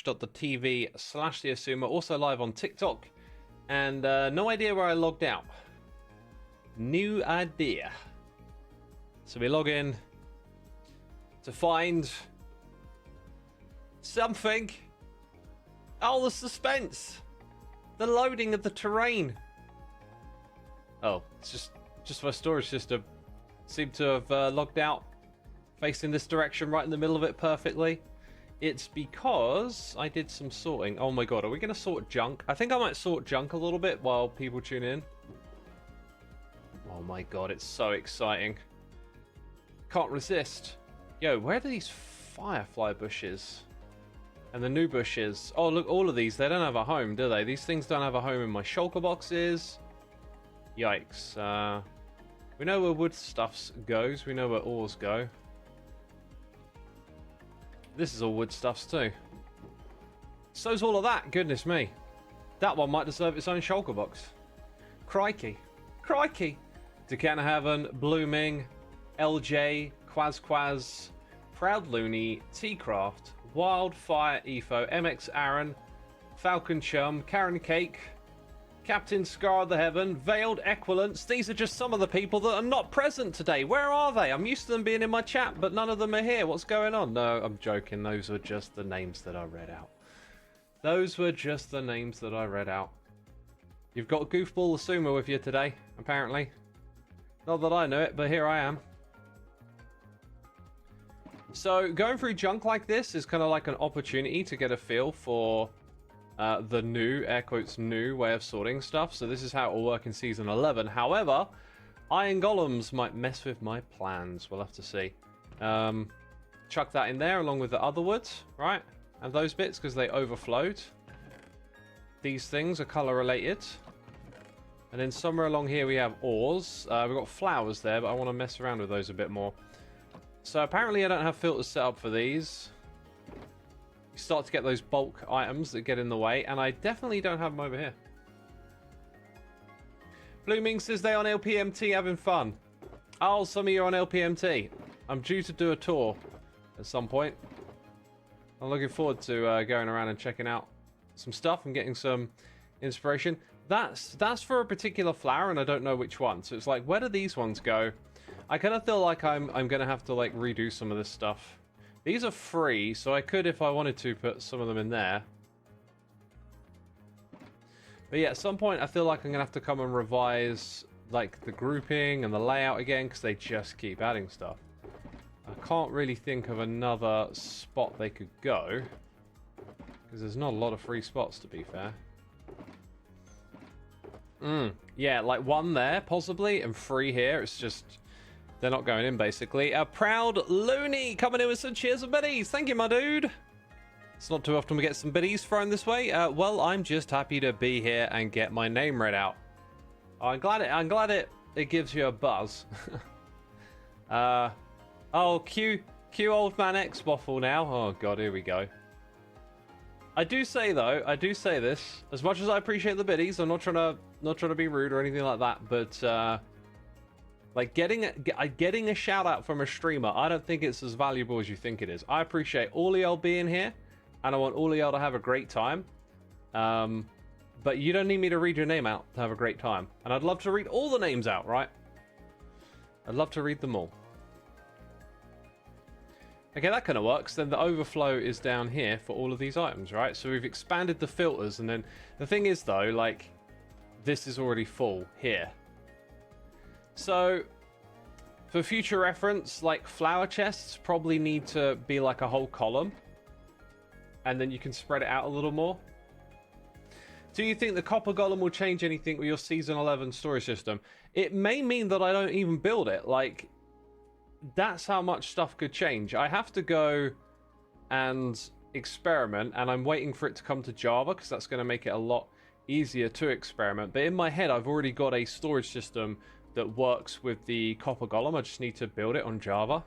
twitch.tv/Xisuma, also live on TikTok. And no idea where I logged out. New idea. So we log in to find something. Oh, the suspense. The loading of the terrain. Oh, it's just my storage system. Seemed to have logged out. Facing this direction right in the middle of it perfectly. It's because I did some sorting. Oh my god, are we going to sort junk? I think I might sort junk a little bit while people tune in. Oh my god, it's so exciting. Can't resist. Yo, where are these firefly bushes? And the new bushes. Oh, look, all of these, they don't have a home, do they? These things don't have a home in my shulker boxes. Yikes. We know where wood stuffs goes. We know where ores go. This is all wood stuffs too. So's all of that. Goodness me. That one might deserve its own shulker box. Crikey. Crikey. Decanahaven, Blooming, LJ, Quaz, Proud Looney, T-Craft, Wildfire Efo, MX Aaron, Falcon Chum, Karen Cake, Captain Scar of the Heaven, Veiled Equilance. These are just some of the people that are not present today. Where are they? I'm used to them being in my chat, but none of them are here. What's going on? No, I'm joking. Those were just the names that I read out. Those were just the names that I read out. You've got Goofball Xisuma with you today, apparently. Not that I know it, but here I am. So, going through junk like this is kind of like an opportunity to get a feel for the new, air quotes, new way of sorting stuff. So this is how it will work in Season 11. However, iron golems might mess with my plans. We'll have to see. Chuck that in there along with the other woods, right? And those bits, because they overflowed. These things are color related. And then somewhere along here we have ores. We've got flowers there, but I want to mess around with those a bit more. So apparently I don't have filters set up for these. You start to get those bulk items that get in the way, and I definitely don't have them over here. Blooming says they on LPMT having fun. Oh, some of you are on LPMT. I'm due to do a tour at some point. I'm looking forward to going around and checking out some stuff and getting some inspiration. That's for a particular flower, and I don't know which one. So it's like, where do these ones go? I kind of feel like I'm going to have to like redo some of this stuff. These are free, so I could, if I wanted to, put some of them in there. But yeah, at some point I feel like I'm going to have to come and revise like the grouping and the layout again, because they just keep adding stuff. I can't really think of another spot they could go, because there's not a lot of free spots, to be fair. Yeah, like one there, possibly, and three here. It's just... they're not going in, basically. A Proud Looney coming in with some cheers and biddies. Thank you, my dude. It's not too often we get some biddies thrown this way. Well, I'm just happy to be here and get my name read out. I'm glad it gives you a buzz. Oh, Q old man X waffle now. Oh god, here we go. I do say though, I do say this, as much as I appreciate the biddies, I'm not trying to be rude or anything like that, but like getting a shout out from a streamer, I don't think it's as valuable as you think it is. I appreciate all of y'all being here, and I want all of y'all to have a great time. But you don't need me to read your name out to have a great time. And I'd love to read all the names out, right? I'd love to read them all. Okay, that kind of works. Then the overflow is down here for all of these items, right? So we've expanded the filters, and then the thing is though, like, this is already full here. So, for future reference, like, flower chests probably need to be like a whole column. And then you can spread it out a little more. Do you think the copper golem will change anything with your Season 11 storage system? It may mean that I don't even build it. Like, that's how much stuff could change. I have to go and experiment, and I'm waiting for it to come to Java, because that's going to make it a lot easier to experiment. But in my head, I've already got a storage system that works with the copper golem. I just need to build it on Java.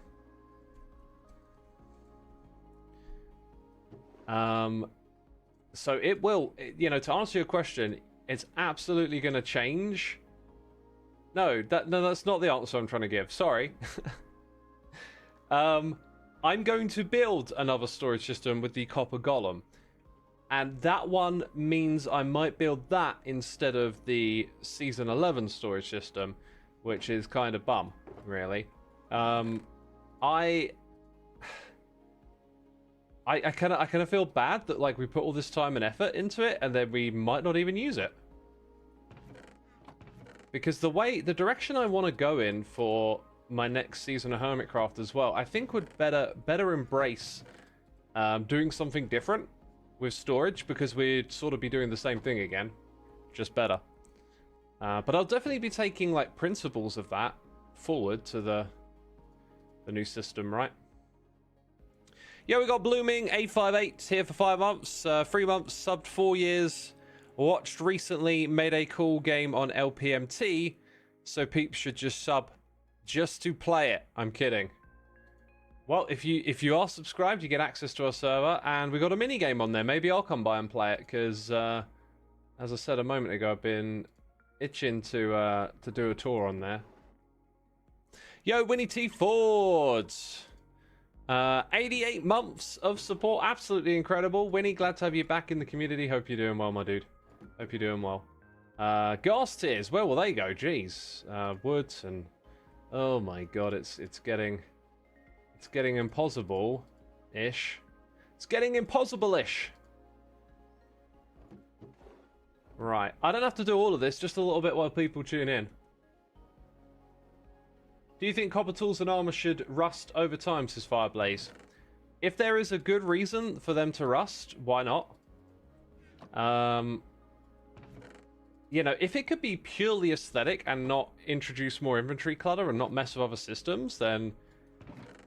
So it will, you know, to answer your question, it's absolutely going to change. No, that's not the answer I'm trying to give. Sorry. I'm going to build another storage system with the copper golem. And that one means I might build that instead of the Season 11 storage system, which is kind of bum, really. I kind of feel bad that like we put all this time and effort into it and then we might not even use it. Because the direction I want to go in for my next season of Hermitcraft as well, I think would better embrace doing something different with storage, because we'd sort of be doing the same thing again, just better. But I'll definitely be taking like principles of that forward to the new system, right? Yeah, we got Blooming 858 here for 5 months, 3 months, subbed 4 years. Watched recently, made a cool game on LPMT, so peeps should just sub just to play it. I'm kidding. Well, if you are subscribed, you get access to our server, and we got a mini game on there. Maybe I'll come by and play it, because as I said a moment ago, I've been itching to do a tour on there. Yo, Winnie T Ford. 88 months of support, absolutely incredible. Winnie, glad to have you back in the community. Hope you're doing well, my dude. Hope you're doing well. Gas tiers, where will they go? Jeez. Wood and oh my god, it's getting impossible-ish. It's getting impossible-ish. Right, I don't have to do all of this, just a little bit while people tune in. Do you think copper tools and armor should rust over time, says Fireblaze? If there is a good reason for them to rust, why not? You know, if it could be purely aesthetic and not introduce more inventory clutter and not mess with other systems, then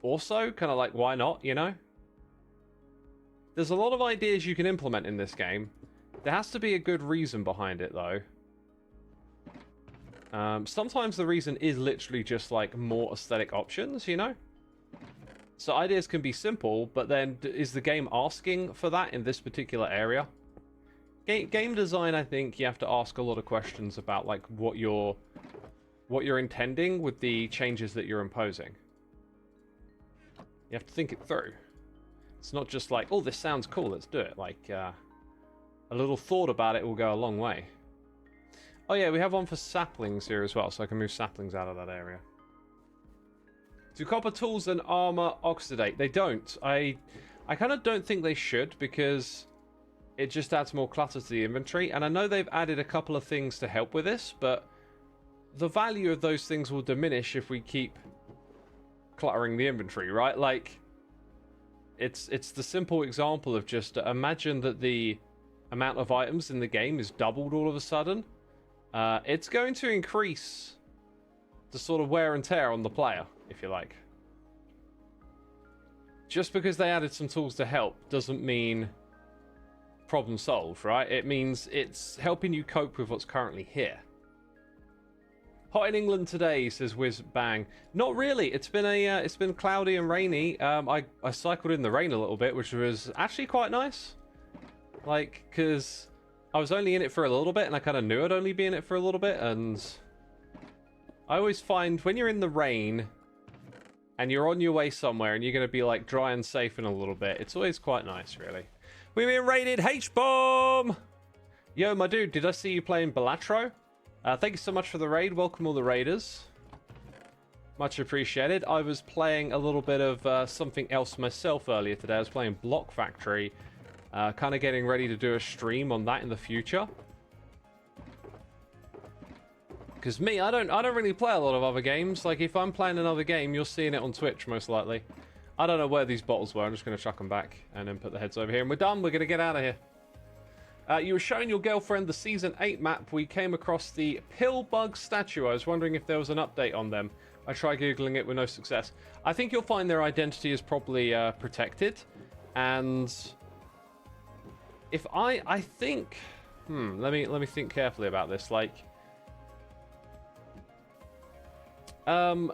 also kind of like, why not, you know? There's a lot of ideas you can implement in this game. There has to be a good reason behind it, though. Sometimes the reason is literally just like more aesthetic options, you know? So ideas can be simple, but then is the game asking for that in this particular area? Game design, I think you have to ask a lot of questions about like what you're intending with the changes that you're imposing. You have to think it through. It's not just like, oh, this sounds cool, let's do it. Like, a little thought about it will go a long way. Oh yeah, we have one for saplings here as well, so I can move saplings out of that area. Do copper tools and armor oxidate? They don't. I kind of don't think they should, because it just adds more clutter to the inventory. And I know they've added a couple of things to help with this, but the value of those things will diminish if we keep cluttering the inventory, right? Like, it's the simple example of just imagine that the amount of items in the game is doubled all of a sudden. It's going to increase the sort of wear and tear on the player, if you like. Just because they added some tools to help doesn't mean problem solved, right? It means it's helping you cope with what's currently here. Hot in England today, says Whiz Bang. Not really. It's been cloudy and rainy. I cycled in the rain a little bit, which was actually quite nice. Like, because I was only in it for a little bit, and I kind of knew I'd only be in it for a little bit, and I always find when you're in the rain and you're on your way somewhere and you're going to be like dry and safe in a little bit, it's always quite nice, really. We've been raided. H-bomb! Yo, my dude, did I see you playing Balatro? Thank you so much for the raid. Welcome all the raiders. Much appreciated. I was playing a little bit of something else myself earlier today. I was playing Block Factory. Kind of getting ready to do a stream on that in the future. Because me, I don't really play a lot of other games. Like, if I'm playing another game, you're seeing it on Twitch, most likely. I don't know where these bottles were. I'm just going to chuck them back and then put the heads over here. And we're done. We're going to get out of here. You were showing your girlfriend the Season 8 map. We came across the Pillbug statue. I was wondering if there was an update on them. I tried Googling it with no success. I think you'll find their identity is probably protected. And if I think... let me think carefully about this. Like... I'm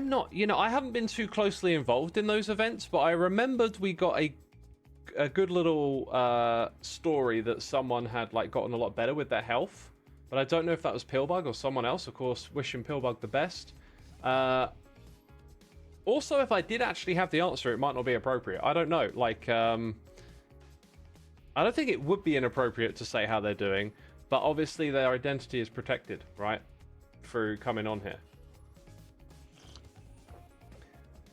not, you know, I haven't been too closely involved in those events, but I remembered we got a good little story that someone had like gotten a lot better with their health, but I don't know if that was Pillbug or someone else. Of course, wishing Pillbug the best. Also, if I did actually have the answer, it might not be appropriate. I don't know. Like, I don't think it would be inappropriate to say how they're doing, but obviously their identity is protected, right? Through coming on here.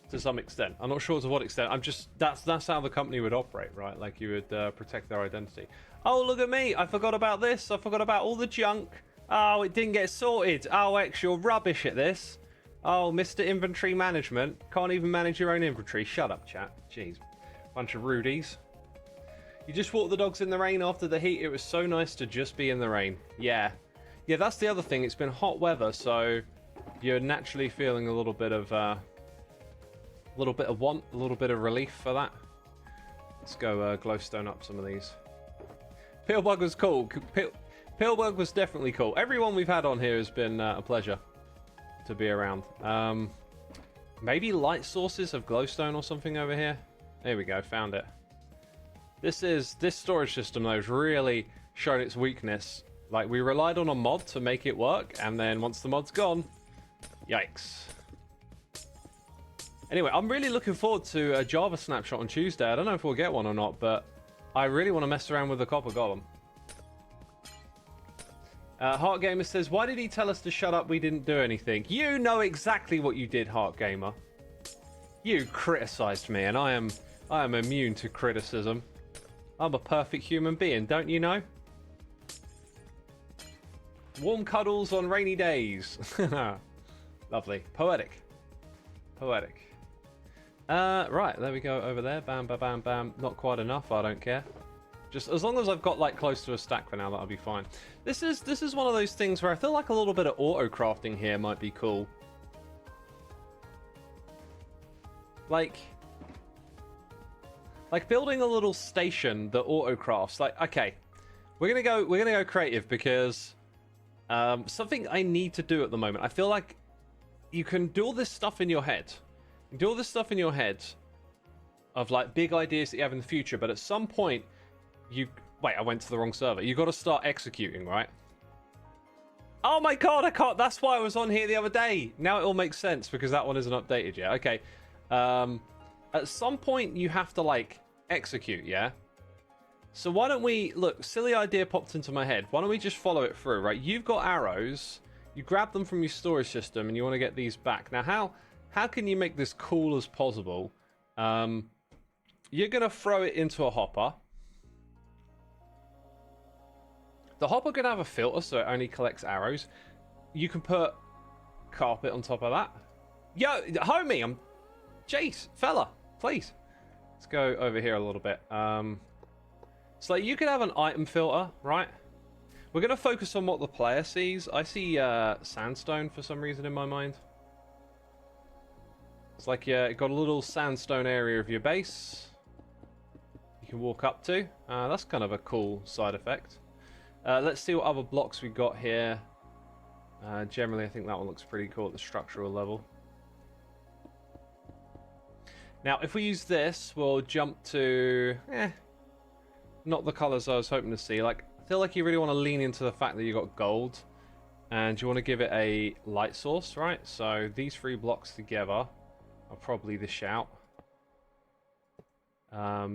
To some extent. I'm not sure to what extent. I'm just, that's how the company would operate, right? Like, you would protect their identity. Oh, look at me. I forgot about this. I forgot about all the junk. Oh, it didn't get sorted. Oh, X, you're rubbish at this. Oh, Mr. Inventory Management. Can't even manage your own inventory. Shut up, chat. Jeez. Bunch of rudies. You just walked the dogs in the rain after the heat. It was so nice to just be in the rain. Yeah. Yeah, that's the other thing. It's been hot weather, so you're naturally feeling a little bit of want, a little bit of relief for that. Let's go glowstone up some of these. Peelbug was cool. Peelbug was definitely cool. Everyone we've had on here has been a pleasure to be around. Maybe light sources of glowstone or something over here. There we go, found it. This storage system though has really shown its weakness. Like, we relied on a mod to make it work, and then once the mod's gone, yikes. Anyway, I'm really looking forward to a Java snapshot on Tuesday. I don't know if we'll get one or not, but I really want to mess around with the copper golem. Heart Gamer says, why did he tell us to shut up? We didn't do anything. You know exactly what you did, Heart Gamer. You criticized me, and I am immune to criticism. I'm a perfect human being, don't you know? Warm cuddles on rainy days. Lovely. Poetic. Poetic. Right, there we go over there. Bam, bam, bam, bam. Not quite enough, I don't care. Just as long as I've got like close to a stack for now, that'll be fine. This is one of those things where I feel like a little bit of auto crafting here might be cool. Like building a little station that auto crafts. Like, okay, we're gonna go creative because something I need to do at the moment. I feel like you can do all this stuff in your head. You can do all this stuff in your head of like big ideas that you have in the future, but at some point wait, I went to the wrong server. You got to start executing, right? Oh my god, I can't. That's why I was on here the other day. Now it all makes sense because that one isn't updated yet. Okay. At some point you have to like execute, yeah? So why don't we look, silly idea popped into my head. Why don't we just follow it through, right? You've got arrows. You grab them from your storage system and you want to get these back. Now how can you make this cool as possible? You're going to throw it into a hopper. The hopper can have a filter, so it only collects arrows. You can put carpet on top of that. Yo, homie, Jace, fella, please. Let's go over here a little bit. So like you could have an item filter, right? We're going to focus on what the player sees. I see sandstone for some reason in my mind. It's like you've got a little sandstone area of your base. You can walk up to. That's kind of a cool side effect. Let's see what other blocks we got here. Generally, I think that one looks pretty cool at the structural level. Now, if we use this, we'll jump to... not the colours I was hoping to see. Like, I feel like you really want to lean into the fact that you got gold. And you want to give it a light source, right? So these three blocks together are probably the shout.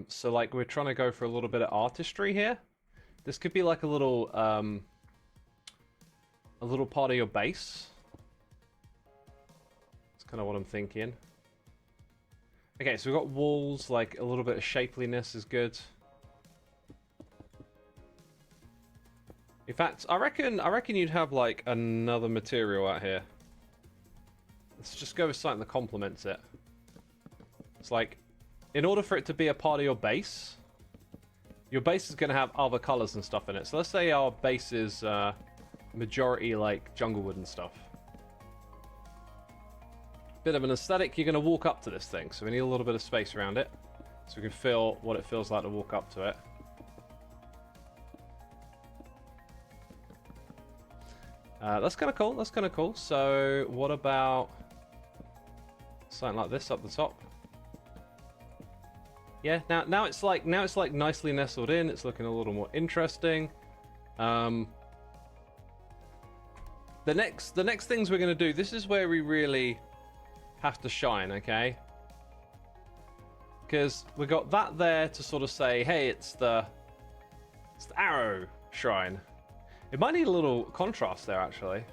So, like, we're trying to go for a little bit of artistry here. This could be like a little part of your base. That's kind of what I'm thinking. Okay, so we've got walls, like a little bit of shapeliness is good. In fact, I reckon you'd have like another material out here. Let's just go with something that complements it. It's like, in order for it to be a part of your base is going to have other colors and stuff in it. So let's say our base is majority like jungle wood and stuff. Bit of an aesthetic. You're going to walk up to this thing, so we need a little bit of space around it so we can feel what it feels like to walk up to it. That's kind of cool. That's kind of cool. So what about something like this up the top? Yeah, now it's like nicely nestled in. It's looking a little more interesting. The next things we're going to do. This is where we really have to shine, okay? Because we got that there to sort of say, hey, it's the arrow shrine. It might need a little contrast there, actually.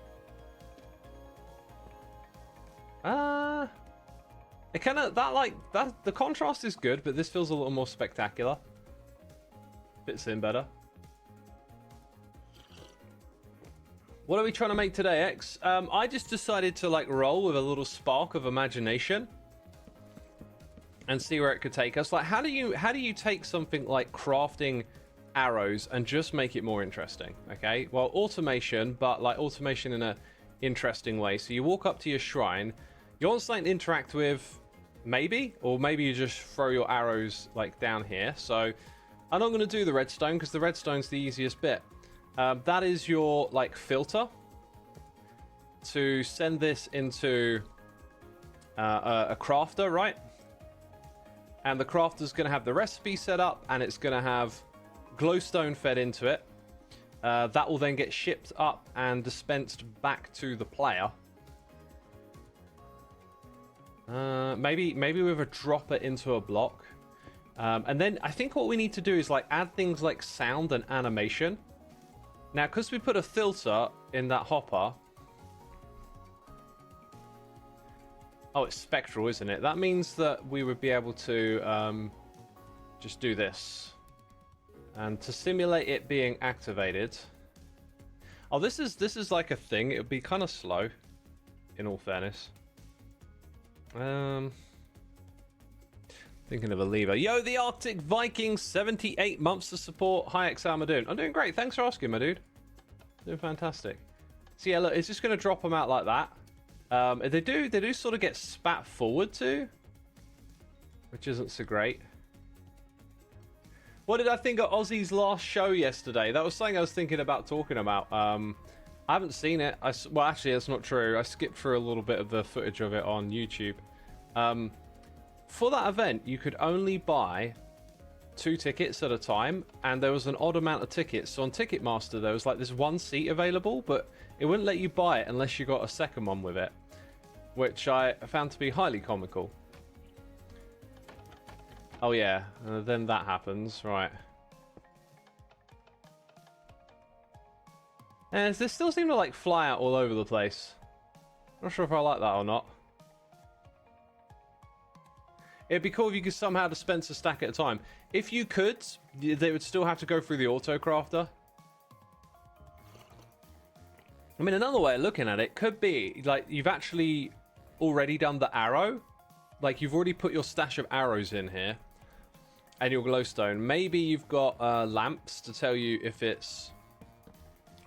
It kind of, the contrast is good, but this feels a little more spectacular. Fits in better. What are we trying to make today, X? I just decided to like roll with a little spark of imagination and see where it could take us. Like, how do you take something like crafting arrows and just make it more interesting? Okay, well, automation, but like automation in a interesting way. So you walk up to your shrine, you want something to interact with, maybe, or maybe you just throw your arrows like down here. So I'm not going to do the redstone because the redstone's the easiest bit. That is your like filter to send this into a crafter, right? And the crafter's going to have the recipe set up, and it's going to have glowstone fed into it. That will then get shipped up and dispensed back to the player. Maybe with a dropper into a block. And then I think what we need to do is like add things like sound and animation. Now, because we put a filter in that hopper... Oh, it's spectral, isn't it? That means that we would be able to just do this. And to simulate it being activated... Oh, this is like a thing. It would be kind of slow, in all fairness. Thinking of a lever. Yo, the Arctic Viking, 78 months of support. Hi, X, how am I doing? I'm doing great. Thanks for asking, my dude. Doing fantastic. So yeah, look, it's just going to drop them out like that. They do sort of get spat forward too, which isn't so great. What did I think of Ozzy's last show yesterday? That was something I was thinking about talking about. I haven't seen it. Well, actually, that's not true. I skipped through a little bit of the footage of it on YouTube. For that event, you could only buy 2 tickets at a time, and there was an odd amount of tickets. So on Ticketmaster, there was like this 1 seat available, but it wouldn't let you buy it unless you got a second one with it, which I found to be highly comical. Oh yeah, then that happens, right. And they still seem to like fly out all over the place. Not sure if I like that or not. It'd be cool if you could somehow dispense a stack at a time. If you could, they would still have to go through the auto crafter. I mean, another way of looking at it could be like you've actually already done the arrow. Like you've already put your stash of arrows in here and your glowstone. Maybe you've got lamps to tell you if it's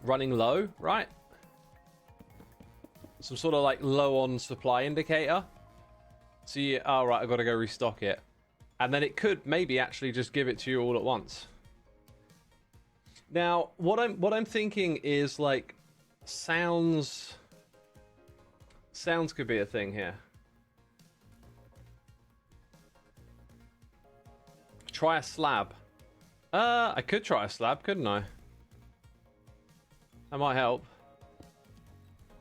running low, right? Some sort of like low on supply indicator. So you, oh right, I've got to go restock it. And then it could maybe actually just give it to you all at once. Now, what I'm thinking is like sounds could be a thing here. Try a slab. I could try a slab, couldn't I? That might help.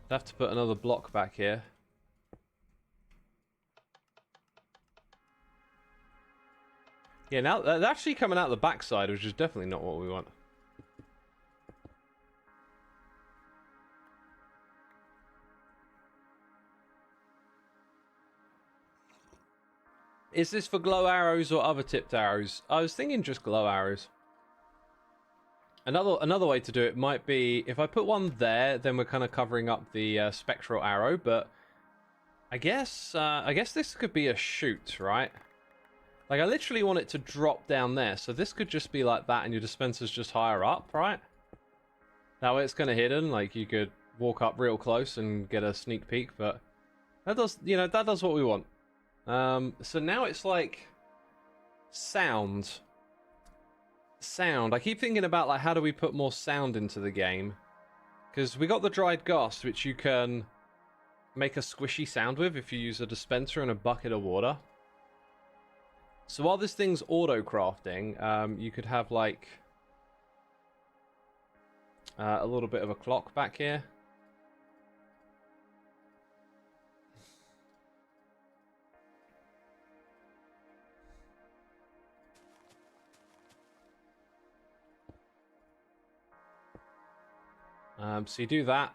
I'd have to put another block back here. Yeah, now they're actually coming out the backside, which is definitely not what we want. Is this for glow arrows or other tipped arrows? I was thinking just glow arrows. Another way to do it might be if I put one there, then we're kind of covering up the spectral arrow. But I guess this could be a shoot, right? Like I literally want it to drop down there, so this could just be like that, and your dispenser's just higher up, right? That way it's kind of hidden. Like you could walk up real close and get a sneak peek, but that does, you know, that does what we want. So now it's like sound. I keep thinking about like how do we put more sound into the game, because we got the dried grass, which you can make a squishy sound with if you use a dispenser and a bucket of water. So while this thing's auto crafting, you could have like a little bit of a clock back here. So you do that.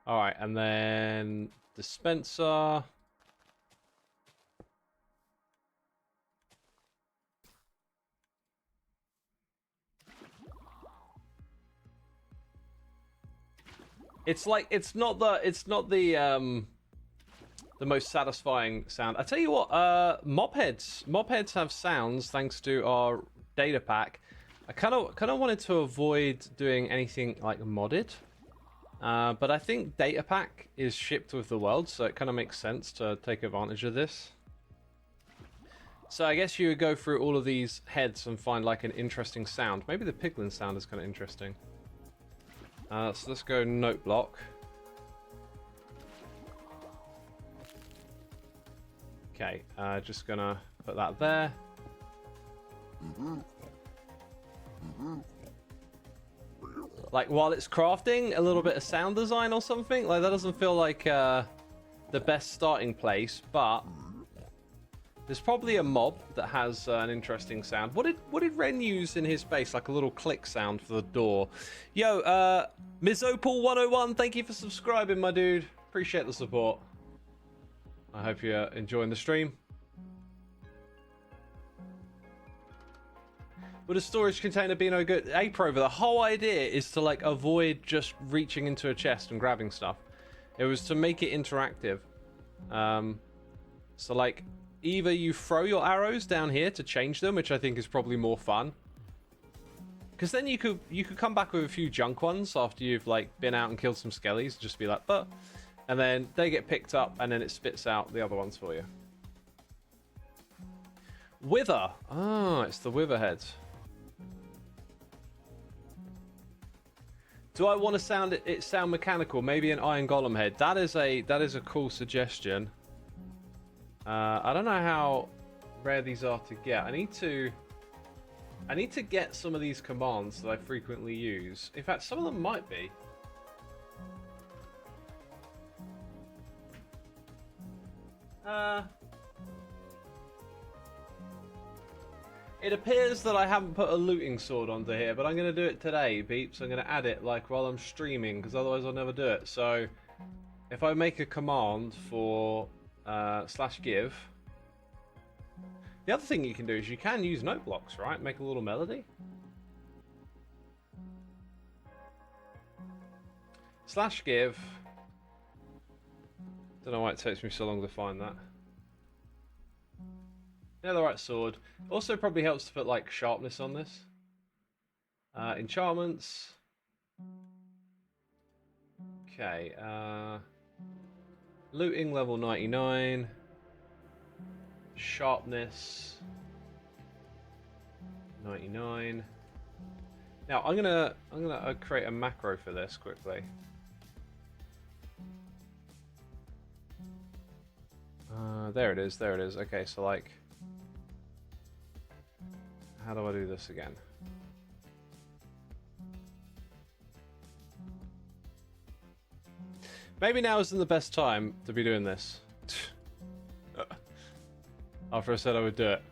All right, and then dispenser. It's like it's not the most satisfying sound. I tell you what, mob heads have sounds thanks to our data pack. I kind of wanted to avoid doing anything like modded, but I think data pack is shipped with the world, so it kind of makes sense to take advantage of this. So I guess you would go through all of these heads and find like an interesting sound. Maybe the piglin sound is kind of interesting. So let's go note block. Okay, just gonna put that there. Like while it's crafting, a little bit of sound design or something. Like that doesn't feel like the best starting place, but there's probably a mob that has an interesting sound. What did Ren use in his base? Like a little click sound for the door. Yo, Mizopal101, thank you for subscribing, my dude. Appreciate the support. I hope you're enjoying the stream. Would a storage container be no good? Hey, Prover, the whole idea is to like avoid just reaching into a chest and grabbing stuff. It was to make it interactive. So like, either you throw your arrows down here to change them, which I think is probably more fun. Because then you could come back with a few junk ones after you've like been out and killed some skellies, and just be like, but, and then they get picked up, and then it spits out the other ones for you. Wither. Oh, it's the wither heads. Do I want to sound it sound mechanical? Maybe an iron golem head. That is a cool suggestion. I don't know how rare these are to get. I need to get some of these commands that I frequently use. In fact, some of them might be. It appears that I haven't put a looting sword onto here, but I'm going to do it today, peeps. I'm going to add it like while I'm streaming, because otherwise I'll never do it. So, if I make a command for /give, the other thing you can do is you can use note blocks, right? Make a little melody. /give. Don't know why it takes me so long to find that. Yeah, the right sword. Also probably helps to put like sharpness on this. Enchantments. Okay, looting level 99. Sharpness 99. Now I'm gonna create a macro for this quickly. There it is, there it is. Okay, so like, how do I do this again? Maybe now isn't the best time to be doing this. After I said I would do it.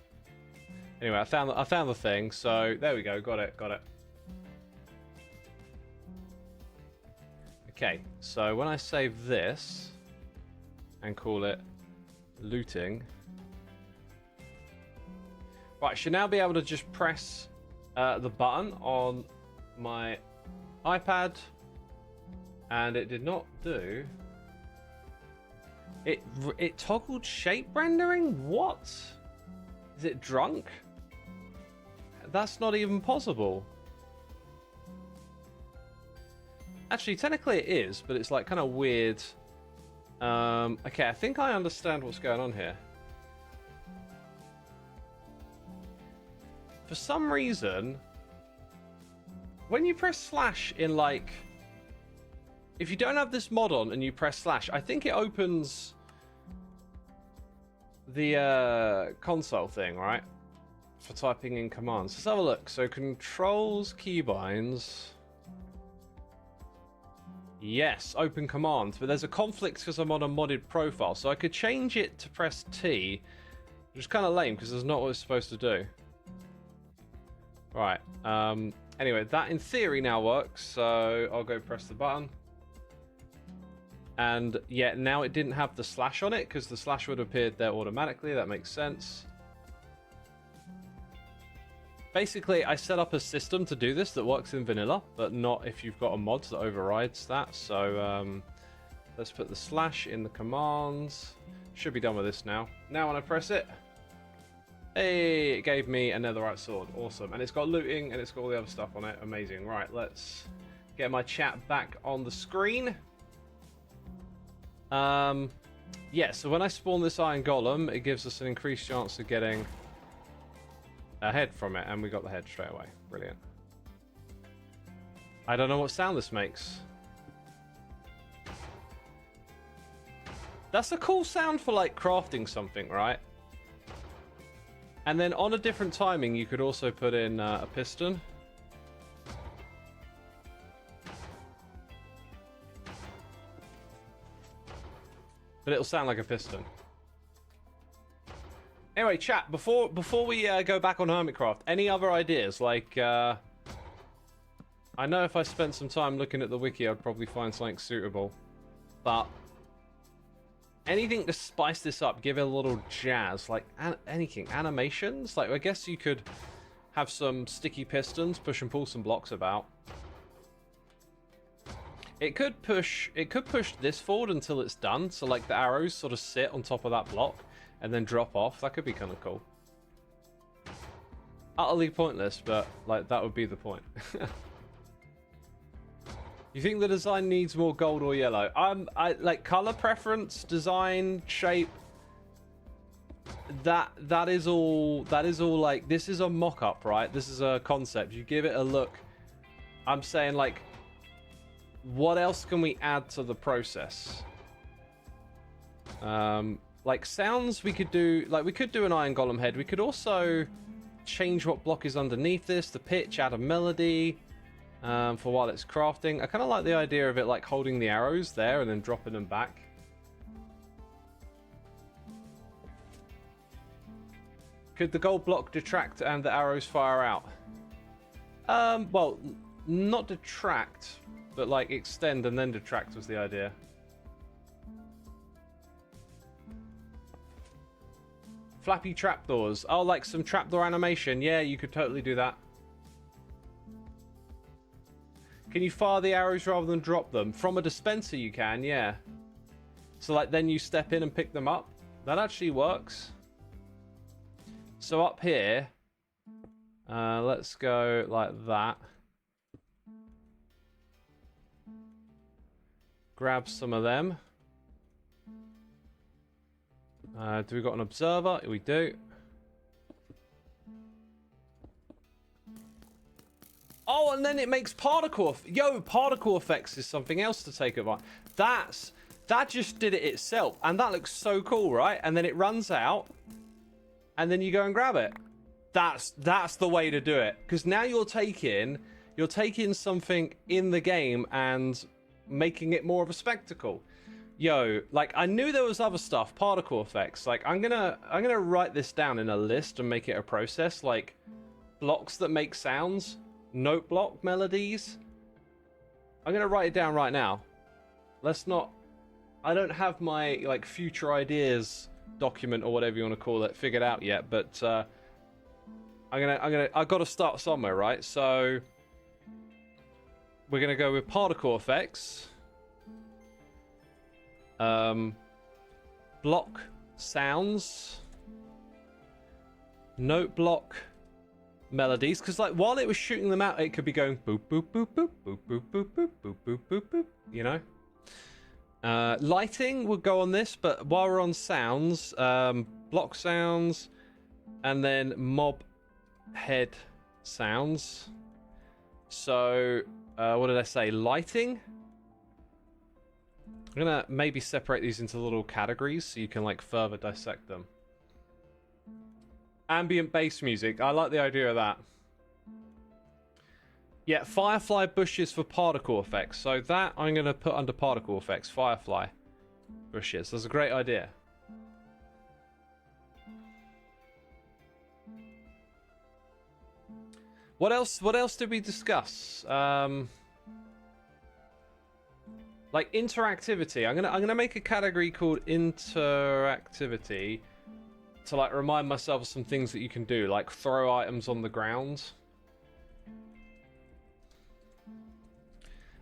Anyway, I found the thing, so there we go, got it. Okay, so when I save this and call it looting, right, I should now be able to just press the button on my iPad, and it did not do. It toggled shape rendering? What? Is it drunk? That's not even possible. Actually, technically it is, but it's like kind of weird. Okay, I think I understand what's going on here. For some reason, when you press slash in like, if you don't have this mod on and you press slash, I think it opens the console thing, right? For typing in commands. Let's have a look. So controls, keybinds. Yes, open command. But there's a conflict because I'm on a modded profile. So I could change it to press T, which is kind of lame because that's not what it's supposed to do. Right. Anyway, that in theory now works, so I'll go press the button. And yeah, now it didn't have the slash on it, because the slash would have appeared there automatically. That makes sense. Basically, I set up a system to do this that works in vanilla, but not if you've got a mod that overrides that. So let's put the slash in the commands. Should be done with this now. Now when I press it, hey, it gave me a netherite sword. Awesome. And it's got looting and it's got all the other stuff on it. Amazing. Right, let's get my chat back on the screen. Yeah, so when I spawn this iron golem, it gives us an increased chance of getting a head from it, and we got the head straight away. Brilliant. I don't know what sound this makes. That's a cool sound for like crafting something, right? And then on a different timing, you could also put in a piston. But it'll sound like a piston. Anyway, chat, before we go back on Hermitcraft, any other ideas? Like, I know if I spent some time looking at the wiki, I'd probably find something suitable. But anything to spice this up, give it a little jazz, like anything, animations. Like, I guess you could have some sticky pistons, push and pull some blocks about. It could push this forward until it's done, so like the arrows sort of sit on top of that block and then drop off. That could be kind of cool. Utterly pointless, but like that would be the point. You think the design needs more gold or yellow? I like color preference, design, shape. That is all like, this is a mock-up, right? This is a concept. You give it a look. I'm saying, like, what else can we add to the process? Like sounds, we could do, like, we could do an iron golem head. We could also change what block is underneath this, the pitch, add a melody for while it's crafting. I kind of like the idea of it like holding the arrows there and then dropping them back. Could the gold block detract and the arrows fire out? Well, not detract, but like extend and then detract was the idea. Flappy trapdoors. Oh, like some trapdoor animation. Yeah, you could totally do that. Can you fire the arrows rather than drop them? From a dispenser you can, yeah. So like then you step in and pick them up. That actually works. So up here, let's go like that. Grab some of them. Do we got an observer? We do. Oh, and then it makes particle. Yo, particle effects is something else to take advantage. That just did it itself, and that looks so cool, right? And then it runs out, and then you go and grab it. That's the way to do it, because now you're taking something in the game and making it more of a spectacle. Yo, like I knew there was other stuff, particle effects. Like I'm gonna write this down in a list and make it a process. Like blocks that make sounds, note block melodies. I'm gonna write it down right now. Let's not. I don't have my like future ideas document or whatever you want to call it figured out yet, but I've got to start somewhere, right? So we're gonna go with particle effects. Block sounds, note block melodies, because like while it was shooting them out, it could be going boop boop boop boop boop boop boop boop boop boop boop boop, you know. Lighting would go on this, but while we're on sounds, block sounds, and then mob head sounds. So what did I say? Lighting. I'm gonna maybe separate these into little categories so you can like further dissect them. Ambient bass music. I like the idea of that. Yeah, firefly bushes for particle effects. So that I'm gonna put under particle effects. Firefly bushes. That's a great idea. What else? What else did we discuss? Like interactivity. I'm gonna make a category called interactivity to like remind myself of some things that you can do, like throw items on the ground,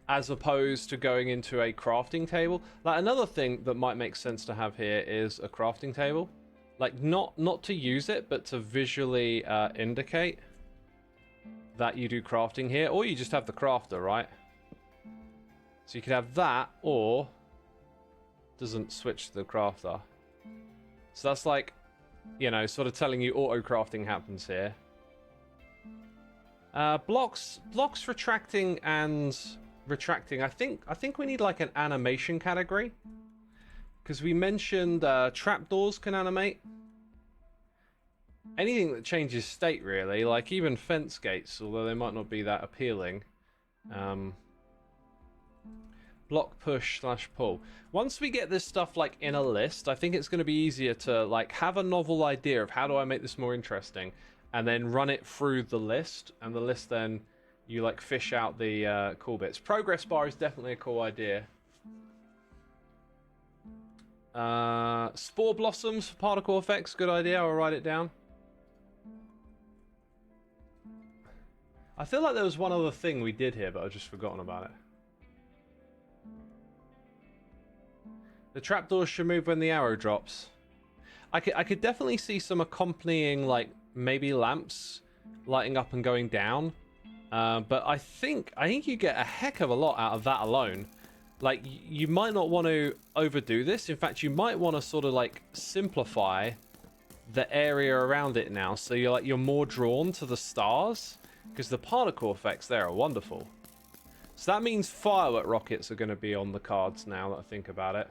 as opposed to going into a crafting table. Like another thing that might make sense to have here is a crafting table, like not to use it, but to visually indicate that you do crafting here, or you just have the crafter, right? So you could have that, or doesn't switch to the crafter. So that's like, you know, sort of telling you auto crafting happens here. Blocks retracting and retracting. I think we need like an animation category, because we mentioned trapdoors can animate. Anything that changes state, really, like even fence gates, although they might not be that appealing. Block push / pull. Once we get this stuff like in a list, I think it's going to be easier to like have a novel idea of how do I make this more interesting, and then run it through the list, and the list then you like fish out the cool bits. Progress bar is definitely a cool idea. Spore blossoms for particle effects, good idea. I'll write it down. I feel like there was one other thing we did here, but I've just forgotten about it. The trapdoors should move when the arrow drops. I could definitely see some accompanying, like, maybe lamps lighting up and going down. But I think you get a heck of a lot out of that alone. Like, you might not want to overdo this. In fact, you might want to sort of, like, simplify the area around it now. So you're more drawn to the stars, because the particle effects there are wonderful. So that means firework rockets are going to be on the cards now that I think about it.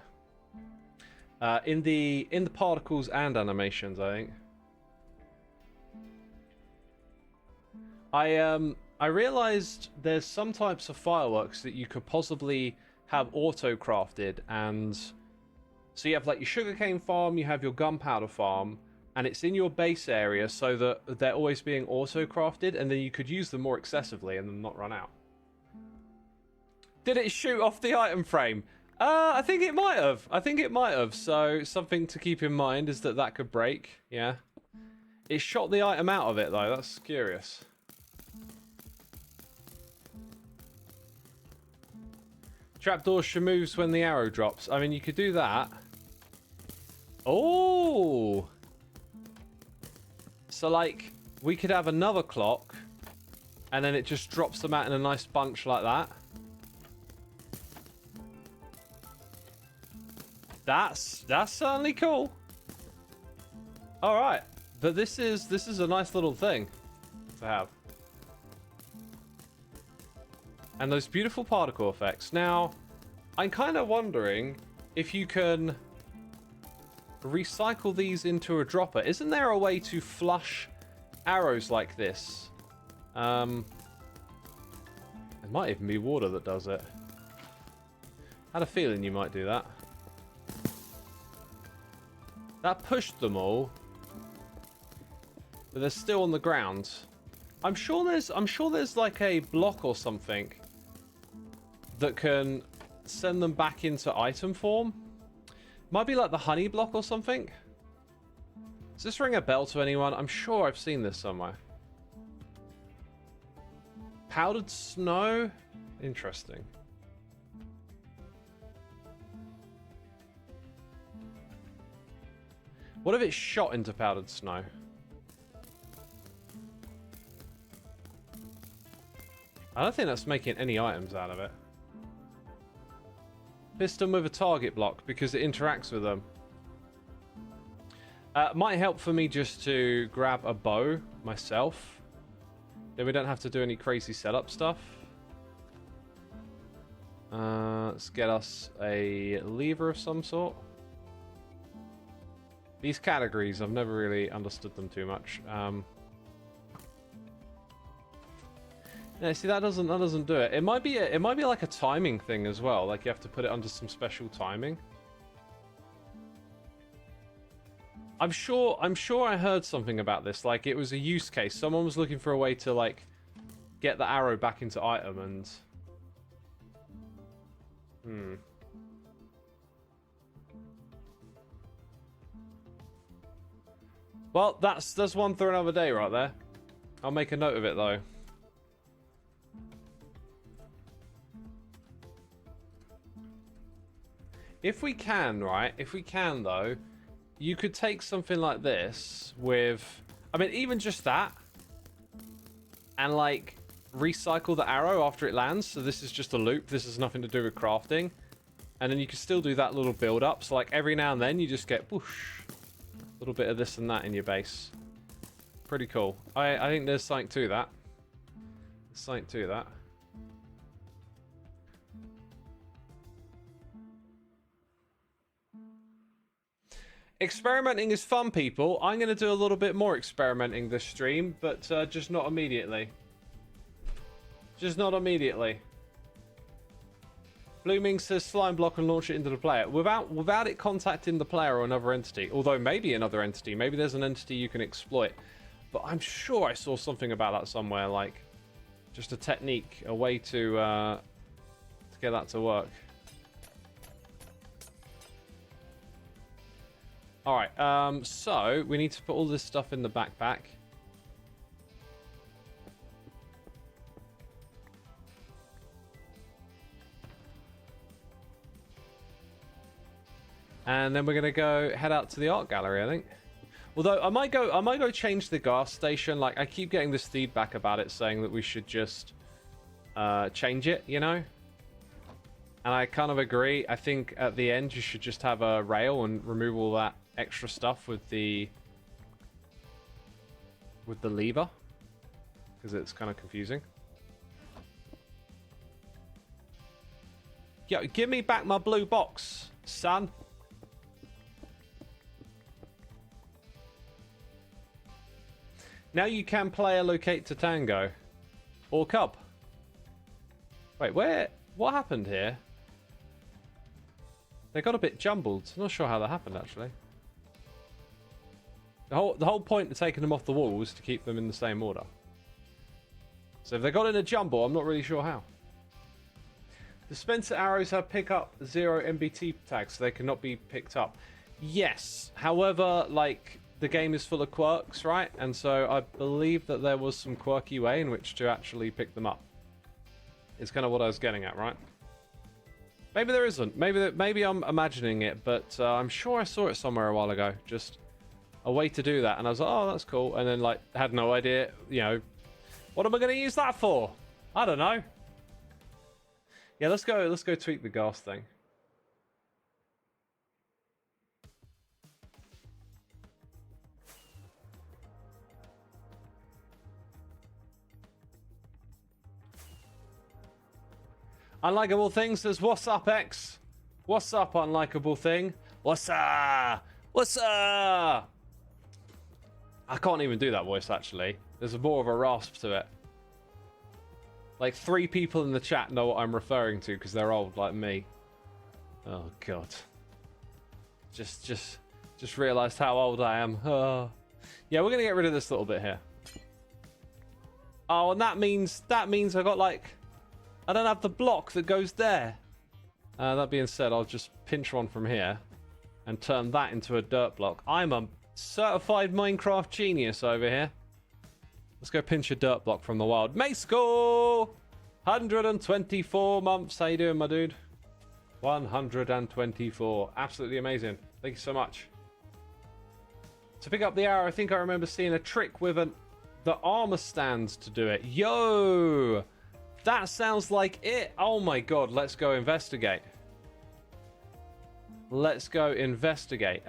In the particles and animations, I think. I realized there's some types of fireworks that you could possibly have auto crafted, and so you have like your sugarcane farm, you have your gunpowder farm, and it's in your base area so that they're always being auto crafted, and then you could use them more excessively and then not run out. Did it shoot off the item frame? I think it might have. So something to keep in mind is that could break. Yeah. It shot the item out of it though. That's curious. Trapdoor she moves when the arrow drops. I mean, you could do that. Oh. So like, we could have another clock, and then it just drops them out in a nice bunch like that. That's certainly cool. All right, but this is a nice little thing to have. And those beautiful particle effects. Now, I'm kind of wondering if you can recycle these into a dropper. Isn't there a way to flush arrows like this? It might even be water that does it. I had a feeling you might do that. That pushed them all, but they're still on the ground. I'm sure there's like a block or something that can send them back into item form. Might be like the honey block or something. Does this ring a bell to anyone? I'm sure I've seen this somewhere. Powdered snow? Interesting. What if it's shot into powdered snow? I don't think that's making any items out of it. Piston with a target block because it interacts with them. Might help for me just to grab a bow myself. Then we don't have to do any crazy setup stuff. Let's get us a lever of some sort. These categories, I've never really understood them too much. Yeah, see, that doesn't do it. It might be like a timing thing as well. Like you have to put it under some special timing. I'm sure I heard something about this. Like it was a use case. Someone was looking for a way to like get the arrow back into item and... Well, that's one for another day right there. I'll make a note of it though. If we can, right? If we can though, you could take something like this with, I mean, even just that, and like recycle the arrow after it lands. So this is just a loop. This has nothing to do with crafting. And then you can still do that little build up. So like every now and then you just get whoosh, a little bit of this and that in your base. Pretty cool. I think there's something to that. There's something to that. Experimenting is fun, people. I'm going to do a little bit more experimenting this stream, but just not immediately. Just not immediately. Blooming says slime block and launch it into the player. Without it contacting the player or another entity. Although maybe another entity. Maybe there's an entity you can exploit. But I'm sure I saw something about that somewhere. Like, just a technique. A way to get that to work. Alright, so we need to put all this stuff in the backpack. And then we're gonna go head out to the art gallery, I think. Although I might go change the gas station. Like, I keep getting this feedback about it saying that we should just change it, you know? And I kind of agree. I think at the end you should just have a rail and remove all that extra stuff with the lever, because it's kind of confusing. Yo, give me back my blue box, son. Now you can play a locate to tango or cub. Wait, what happened here? They got a bit jumbled. I'm not sure how that happened, actually. The whole point of taking them off the wall was to keep them in the same order. So if they got in a jumble, I'm not really sure how. Dispenser arrows have pick up 0 MBT tags, so they cannot be picked up. Yes. However, like, the game is full of quirks, right? And so I believe that there was some quirky way in which to actually pick them up. It's kind of what I was getting at, right? Maybe there isn't. Maybe I'm imagining it, but I'm sure I saw it somewhere a while ago. Just a way to do that, and I was like, oh, that's cool. And then, like, had no idea, you know, what am I going to use that for? I don't know. Yeah, let's go tweak the gas thing. Unlikable thing says, what's up, X? What's up, unlikable thing? What's up? What's up? I can't even do that voice, actually. There's more of a rasp to it. Like, 3 people in the chat know what I'm referring to because they're old like me. Oh, God. Just realized how old I am. Oh. Yeah, we're going to get rid of this little bit here. Oh, and that means I got, like... I don't have the block that goes there. That being said, I'll just pinch one from here and turn that into a dirt block. I'm a certified Minecraft genius over here. Let's go pinch a dirt block from the wild. Maysco! 124 months. How you doing, my dude? 124. Absolutely amazing. Thank you so much. To pick up the arrow, I think I remember seeing a trick with the armor stands to do it. Yo! That sounds like it. Oh my God, let's go investigate. Let's go investigate.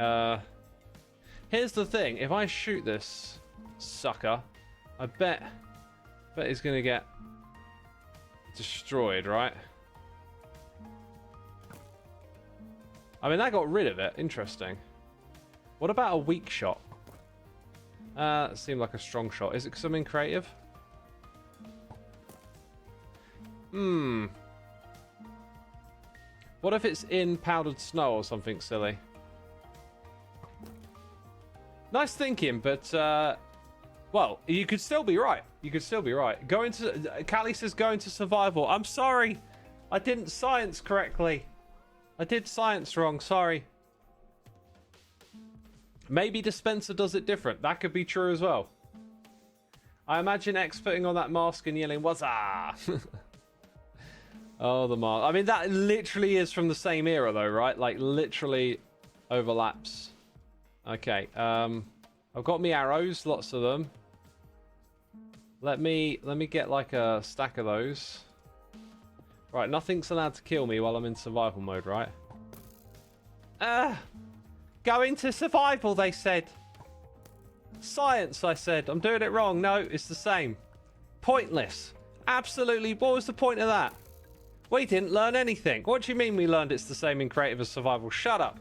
Here's the thing. If I shoot this sucker, I bet he's going to get destroyed, right? I mean, that got rid of it. Interesting. What about a weak shot? That seemed like a strong shot. Is it because I'm in creative? What if it's in powdered snow or something silly? Nice thinking, but Well, you could still be right. You could still be right. Callie says go into survival. I'm sorry. I didn't science correctly. I did science wrong. Sorry. Maybe Dispenser does it different. That could be true as well. I imagine X putting on that mask and yelling, "What's up?" Oh, the mask. I mean, that literally is from the same era, though, right? Like, literally overlaps. Okay. I've got me arrows, lots of them. Let me get like a stack of those. Right, nothing's allowed to kill me while I'm in survival mode, right? Go into survival, they said. Science, I said. I'm doing it wrong. No, it's the same. Pointless. Absolutely. What was the point of that? We didn't learn anything. What do you mean we learned it's the same in creative as survival? Shut up.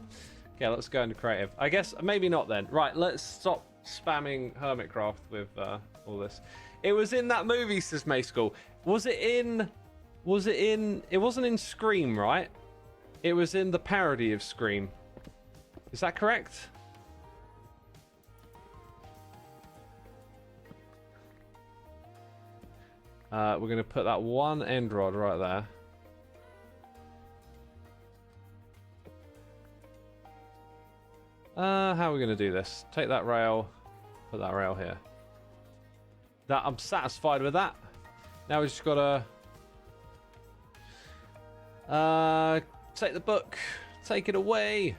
Okay, let's go into creative. I guess maybe not then. Right, let's stop spamming Hermitcraft with all this. It was in that movie, says May School. It wasn't in Scream, right? It was in the parody of Scream. Is that correct? We're going to put that one end rod right there. How are we going to do this? Take that rail, put that rail here. I'm satisfied with that. Now we just got to take the book, take it away.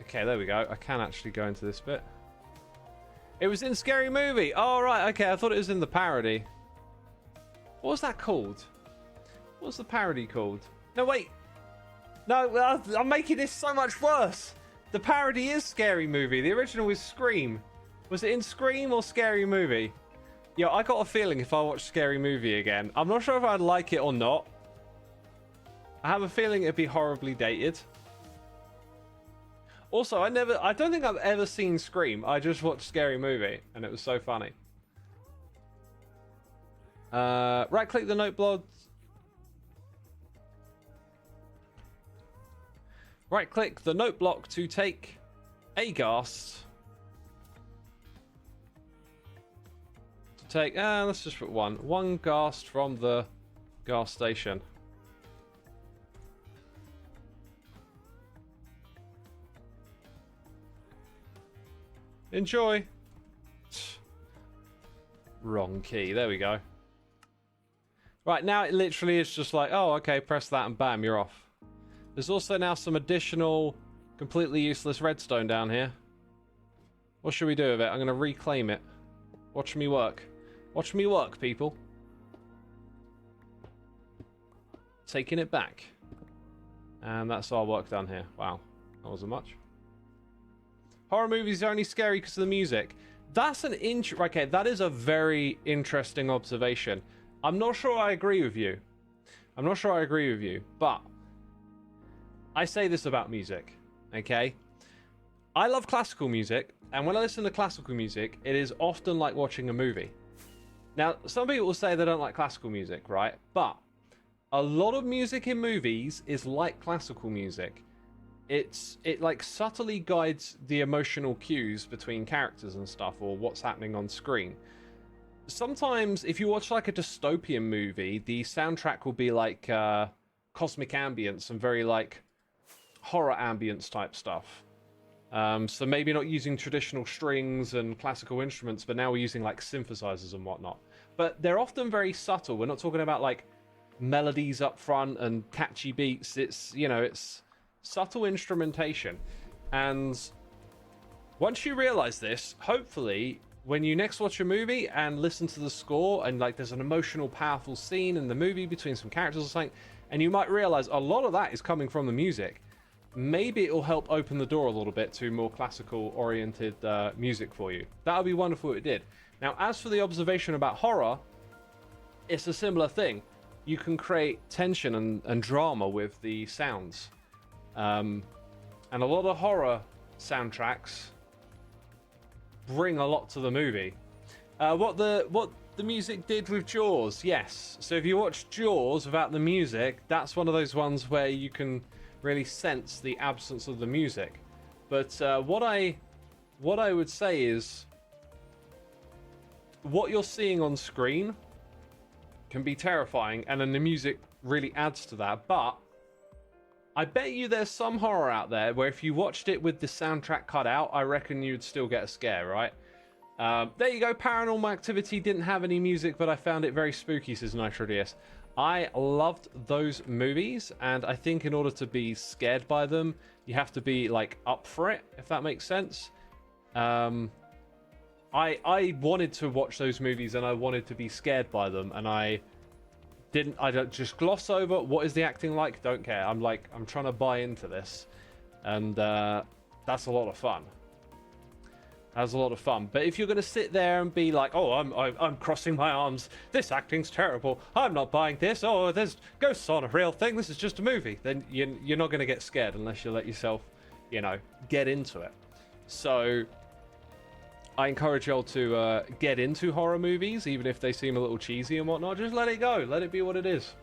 Okay, there we go. I can actually go into this bit. It was in Scary Movie. Oh, right. Okay, I thought it was in the parody. What was that called? What was the parody called? No, wait. No, I'm making this so much worse. The parody is Scary Movie. The original was Scream. Was it in Scream or Scary Movie? Yo, I got a feeling if I watch Scary Movie again, I'm not sure if I'd like it or not. I have a feeling it'd be horribly dated. Also, I don't think I've ever seen Scream. I just watched Scary Movie, and it was so funny. Right-click the note block. Right-click the note block to take a ghast. To take, let's just put one. One ghast from the gas station. Enjoy. Wrong key. There we go. Right, now it literally is just like, oh, okay, press that and bam, you're off. There's also now some additional, completely useless redstone down here. What should we do with it? I'm going to reclaim it. Watch me work. Watch me work, people. Taking it back. And that's our work done here. Wow, that wasn't much. Horror movies are only scary because of the music. That's an okay, that is a very interesting observation. I'm not sure I agree with you. I'm not sure I agree with you, but I say this about music, okay? I love classical music, and when I listen to classical music, it is often like watching a movie. Now, some people will say they don't like classical music, right? But a lot of music in movies is like classical music. It like subtly guides the emotional cues between characters and stuff, or what's happening on screen. Sometimes if you watch like a dystopian movie, the soundtrack will be like cosmic ambience and very like horror ambience type stuff. So maybe not using traditional strings and classical instruments, but now we're using like synthesizers and whatnot. But they're often very subtle. We're not talking about like melodies up front and catchy beats. It's, you know, it's subtle instrumentation. And once you realize this, hopefully when you next watch a movie and listen to the score and like there's an emotional powerful scene in the movie between some characters or something, and you might realize a lot of that is coming from the music, maybe it will help open the door a little bit to more classical oriented music for you. That would be wonderful if it did. Now, as for the observation about horror, it's a similar thing. You can create tension and drama with the sounds. And a lot of horror soundtracks bring a lot to the movie. What the music did with Jaws, yes. So if you watch Jaws without the music, that's one of those ones where you can really sense the absence of the music. But what I what I would say is, what you're seeing on screen can be terrifying, and then the music really adds to that. But I bet you there's some horror out there where if you watched it with the soundtrack cut out, I reckon you'd still get a scare, right? There you go. Paranormal Activity didn't have any music, but I found it very spooky, says NitroDS. I loved those movies, and I think in order to be scared by them, you have to be like up for it, if that makes sense. I wanted to watch those movies, and I wanted to be scared by them, and I don't just gloss over what is the acting like. Don't care. I'm trying to buy into this, and that's a lot of fun. That's a lot of fun. But if you're going to sit there and be like, oh, I'm crossing my arms, this acting's terrible, I'm not buying this, oh, there's ghosts on a real thing, this is just a movie, then you're not going to get scared unless you let yourself, get into it. So I encourage y'all to get into horror movies, even if they seem a little cheesy and whatnot. Just let it go. Let it be what it is.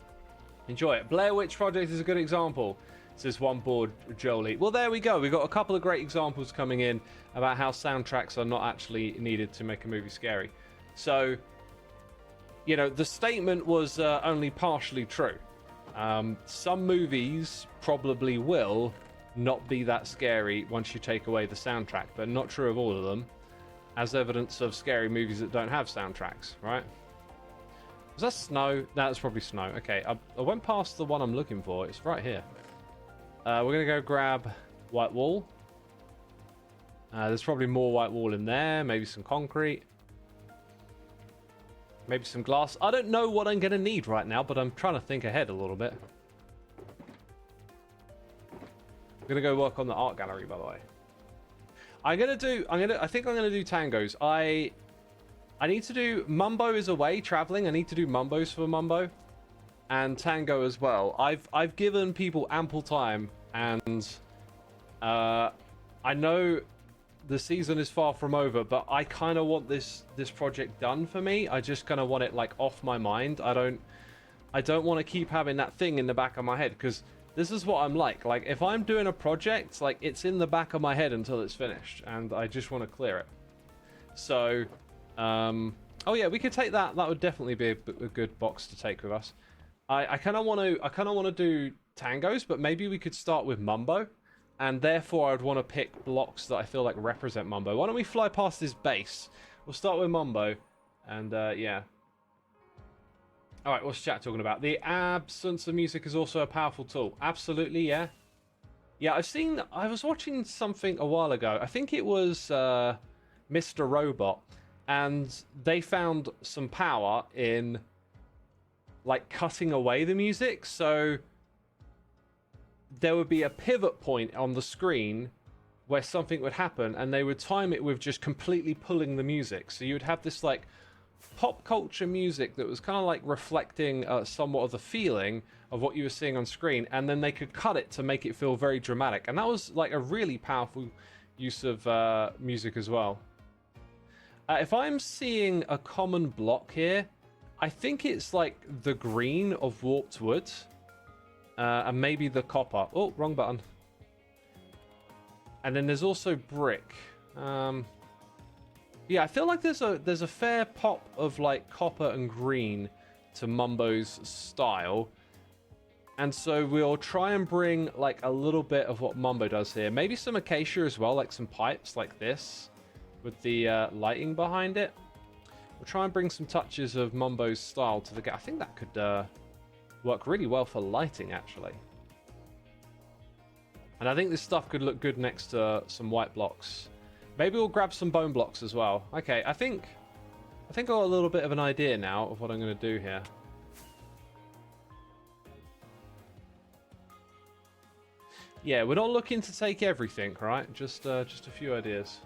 Enjoy it. Blair Witch Project is a good example, says one board Jolie. Well, there we go. We've got a couple of great examples coming in about how soundtracks are not actually needed to make a movie scary. So, the statement was only partially true. Some movies probably will not be that scary once you take away the soundtrack, but not true of all of them, as evidence of scary movies that don't have soundtracks, right? Was that snow? No, that's probably snow. Okay, I went past the one I'm looking for. It's right here. We're going to go grab white wall. There's probably more white wall in there. Maybe some concrete. Maybe some glass. I don't know what I'm going to need right now, but I'm trying to think ahead a little bit. I'm going to go work on the art gallery, by the way. I think I'm gonna do tangos. I need to do Mumbo is away traveling. I need to do Mumbos for Mumbo and tango as well. I've given people ample time, and I know the season is far from over, but I kind of want this project done for me. I just kind of want it like off my mind. I don't want to keep having that thing in the back of my head, because this is what I'm like. Like, if I'm doing a project, like, it's in the back of my head until it's finished, and I just want to clear it. So, oh yeah, we could take that. That would definitely be a good box to take with us. I kind of want to do tangos, but maybe we could start with Mumbo, and therefore I would want to pick blocks that I feel like represent Mumbo. Why don't we fly past this base? We'll start with Mumbo, and yeah. Alright, what's chat talking about? The absence of music is also a powerful tool. Absolutely, yeah. Yeah, I was watching something a while ago. I think it was Mr. Robot. And they found some power in, like, cutting away the music. So there would be a pivot point on the screen where something would happen, and they would time it with just completely pulling the music. So you would have this, like, pop culture music that was kind of like reflecting somewhat of the feeling of what you were seeing on screen, and then they could cut it to make it feel very dramatic, and that was like a really powerful use of music as well. If I'm seeing a common block here, I think it's like the green of warped wood, and maybe the copper. Oh, wrong button. And then there's also brick. Yeah, I feel like there's a fair pop of like copper and green to Mumbo's style. And so we'll try and bring like a little bit of what Mumbo does here. Maybe some acacia as well, like some pipes like this with the lighting behind it. We'll try and bring some touches of Mumbo's style to the game. I think that could work really well for lighting, actually. And I think this stuff could look good next to some white blocks. Maybe we'll grab some bone blocks as well. Okay, I think I got a little bit of an idea now of what I'm going to do here. Yeah, we're not looking to take everything, right? Just a few ideas.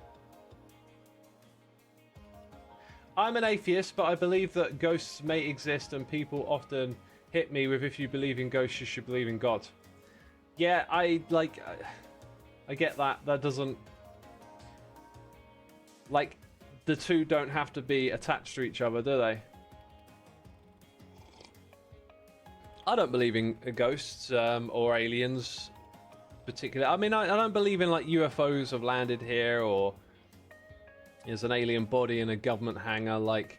I'm an atheist, but I believe that ghosts may exist, and people often hit me with, if you believe in ghosts, you should believe in God. Yeah, I get that. That doesn't... Like, the two don't have to be attached to each other, do they? I don't believe in ghosts or aliens, particularly. I mean, I don't believe in, like, UFOs have landed here, or There's an alien body in a government hangar. Like,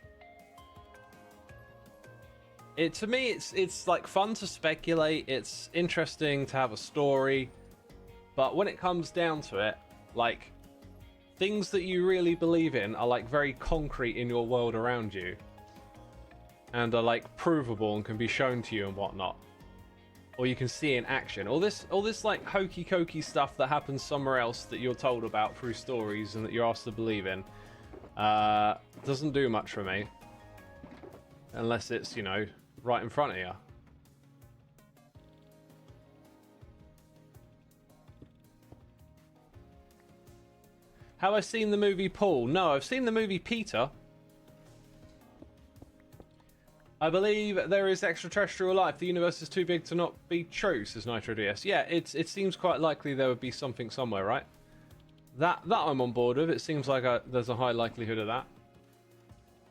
to me, it's like fun to speculate. It's interesting to have a story, but when it comes down to it, like, things that you really believe in are like very concrete in your world around you, and are like provable and can be shown to you and whatnot, or you can see in action. All this like hokey cokey stuff that happens somewhere else that you're told about through stories and that you're asked to believe in, doesn't do much for me, unless it's, you know, right in front of you. Have I seen the movie Paul? No, I've seen the movie Peter. I believe there is extraterrestrial life. The universe is too big to not be true, says NitroDS. Yeah, it seems quite likely there would be something somewhere, right? That I'm on board with. It seems like there's a high likelihood of that.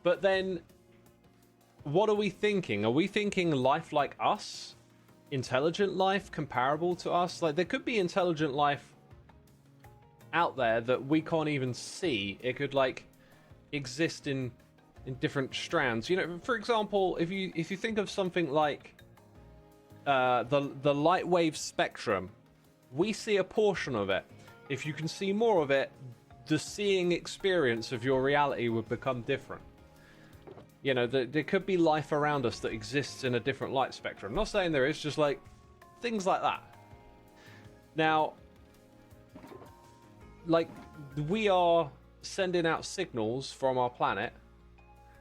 But then, what are we thinking? Are we thinking life like us? Intelligent life comparable to us? Like, there could be intelligent life out there that we can't even see. It could, like, exist in different strands. You know, for example, if you think of something like the light wave spectrum, we see a portion of it. If you can see more of it, the seeing experience of your reality would become different. You know, there could be life around us that exists in a different light spectrum. I'm not saying there is, just like things like that. Now, like, we are sending out signals from our planet,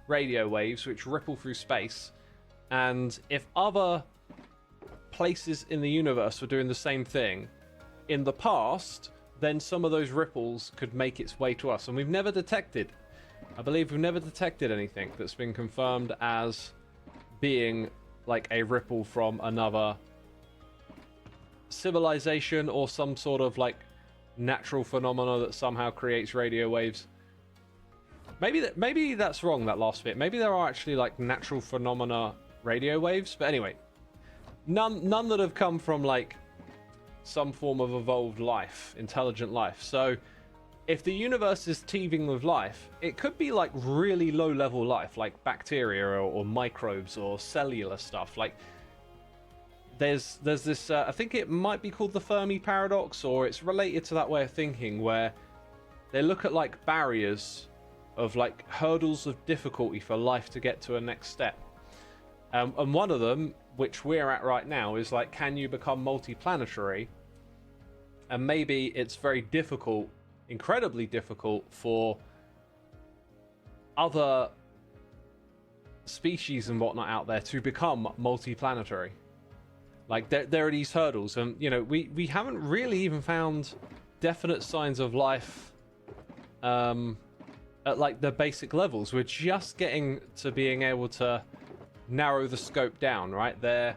radio waves, which ripple through space, and if other places in the universe were doing the same thing in the past, then some of those ripples could make its way to us, and we've never detected, I believe we've never detected anything that's been confirmed as being like a ripple from another civilization or some sort of like natural phenomena that somehow creates radio waves. Maybe that's wrong, that last bit. Maybe there are actually like natural phenomena radio waves, but anyway, none that have come from like some form of evolved life, intelligent life. So if the universe is teeming with life, it could be like really low level life, like bacteria or microbes or cellular stuff. Like there's this I think it might be called the Fermi paradox, or it's related to that way of thinking, where they look at like barriers of like hurdles of difficulty for life to get to a next step. And one of them, which we're at right now, is like, can you become multiplanetary? And maybe it's very difficult, incredibly difficult, for other species and whatnot out there to become multiplanetary. Like, there are these hurdles, and you know, we haven't really even found definite signs of life at like the basic levels. We're just getting to being able to narrow the scope down, right? They're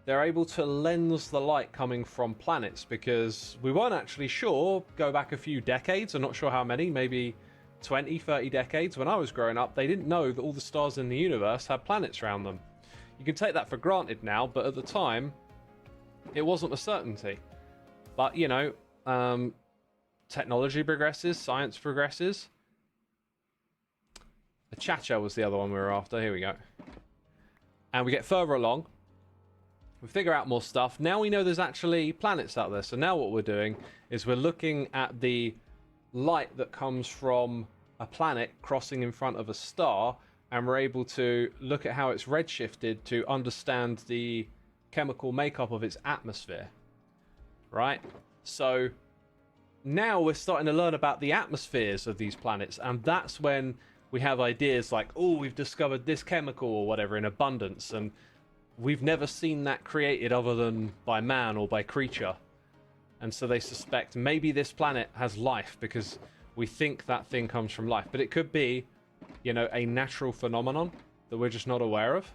able to lens the light coming from planets, because we weren't actually sure, go back a few decades, I'm not sure how many, maybe 20, 30 decades, when I was growing up, they didn't know that all the stars in the universe had planets around them. You can take that for granted now, but at the time, it wasn't a certainty. But, you know, technology progresses, science progresses. The Chacha was the other one we were after. Here we go. And we get further along. We figure out more stuff. Now we know there's actually planets out there. So now what we're doing is we're looking at the light that comes from a planet crossing in front of a star, and we're able to look at how it's redshifted to understand the chemical makeup of its atmosphere. Right? So now we're starting to learn about the atmospheres of these planets, and that's when we have ideas like, oh, we've discovered this chemical or whatever in abundance, and we've never seen that created other than by man or by creature. And so they suspect maybe this planet has life because we think that thing comes from life. But it could be, you know, a natural phenomenon that we're just not aware of.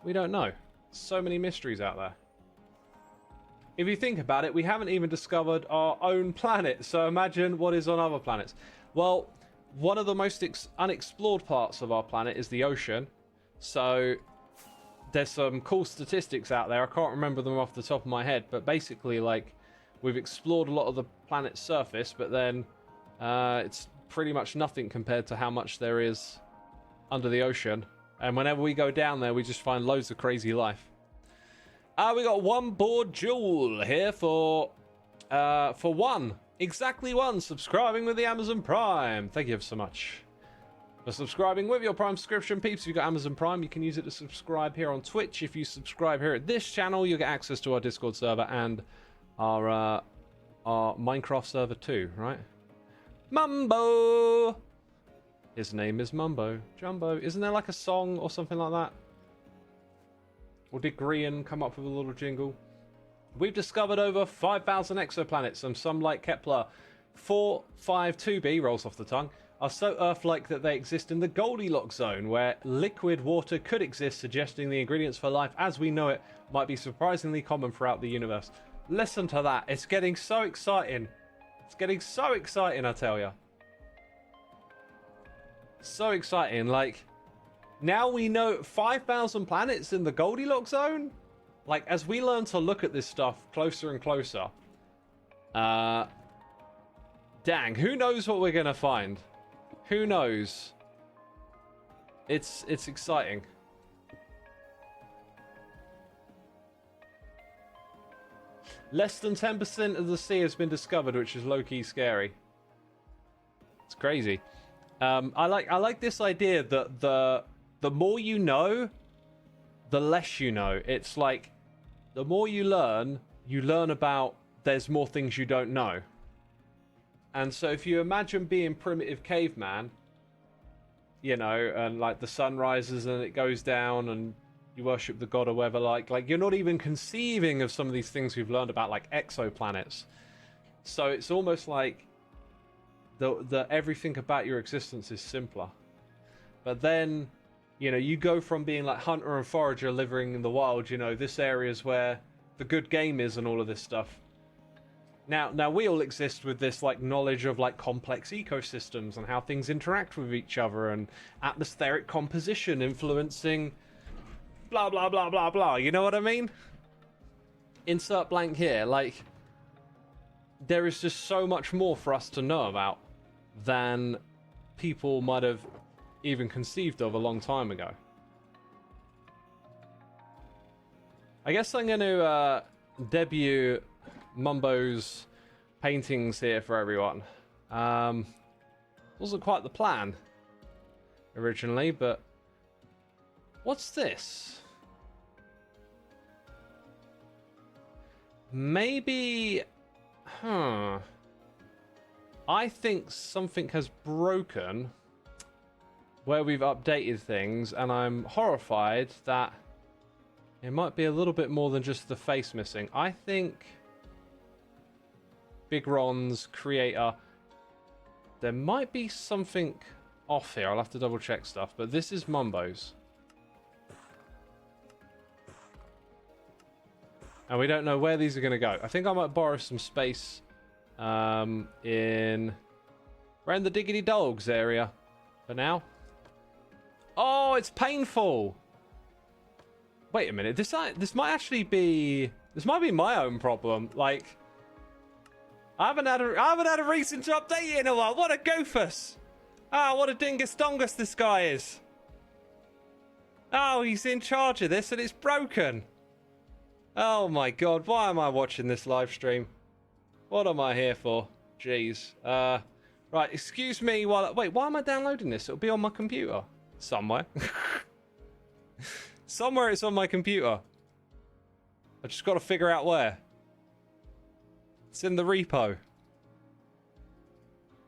We don't know. So many mysteries out there. If you think about it, we haven't even discovered our own planet. So imagine what is on other planets. Well, one of the most unexplored parts of our planet is the ocean. So there's some cool statistics out there. I can't remember them off the top of my head, but basically, like, we've explored a lot of the planet's surface, but then It's pretty much nothing compared to how much there is under the ocean. And whenever we go down there, we just find loads of crazy life. We got one board jewel here for one. Exactly one. Subscribing with the Amazon Prime. Thank you ever so much for subscribing with your Prime subscription, peeps. If you've got Amazon Prime, you can use it to subscribe here on Twitch. If you subscribe here at this channel, you'll get access to our Discord server and our Minecraft server too, right? Mumbo! His name is Mumbo. Jumbo. Isn't there like a song or something like that? Or did Grian come up with a little jingle? We've discovered over 5,000 exoplanets, and some, like Kepler 452b, rolls off the tongue, are so Earth-like that they exist in the Goldilocks zone, where liquid water could exist, suggesting the ingredients for life as we know it might be surprisingly common throughout the universe. Listen to that. It's getting so exciting. It's getting so exciting, I tell ya. So exciting. Like, now we know 5,000 planets in the Goldilocks zone? Like, as we learn to look at this stuff closer and closer, dang, who knows what we're gonna find? Who knows? It's exciting. Less than 10% of the sea has been discovered, which is low-key scary. It's crazy. I like this idea that the more you know, the less you know. It's like, the more you learn about there's more things you don't know. And so if you imagine being primitive caveman, you know, and like the sun rises and it goes down and you worship the god or whatever, like you're not even conceiving of some of these things we've learned about, like exoplanets. So it's almost like the everything about your existence is simpler. But then, you know, you go from being like hunter and forager living in the wild, you know, this area is where the good game is and all of this stuff. Now we all exist with this like knowledge of like complex ecosystems and how things interact with each other and atmospheric composition influencing blah blah blah blah blah. You know what I mean? Insert blank here. Like, there is just so much more for us to know about than people might have even conceived of a long time ago. I guess I'm going to debut Mumbo's paintings here for everyone. Wasn't quite the plan originally, but what's this? Maybe, I think something has broken where we've updated things, and I'm horrified that it might be a little bit more than just the face missing. I think Big Ron's creator, there might be something off here. I'll have to double check stuff, but this is Mumbo's. And we don't know where these are going to go. I think I might borrow some space around the Diggity Dogs area for now. Oh, it's painful. Wait a minute. This might actually be, this might be my own problem. Like, I haven't had a reason to update it in a while. What a goofus. Ah, what a dingus dongus this guy is. Oh, he's in charge of this and it's broken. Oh my god, why am I watching this live stream? What am I here for? Jeez. Right, excuse me while... Wait, why am I downloading this? It'll be on my computer. Somewhere. Somewhere it's on my computer. I just got to figure out where. It's in the repo.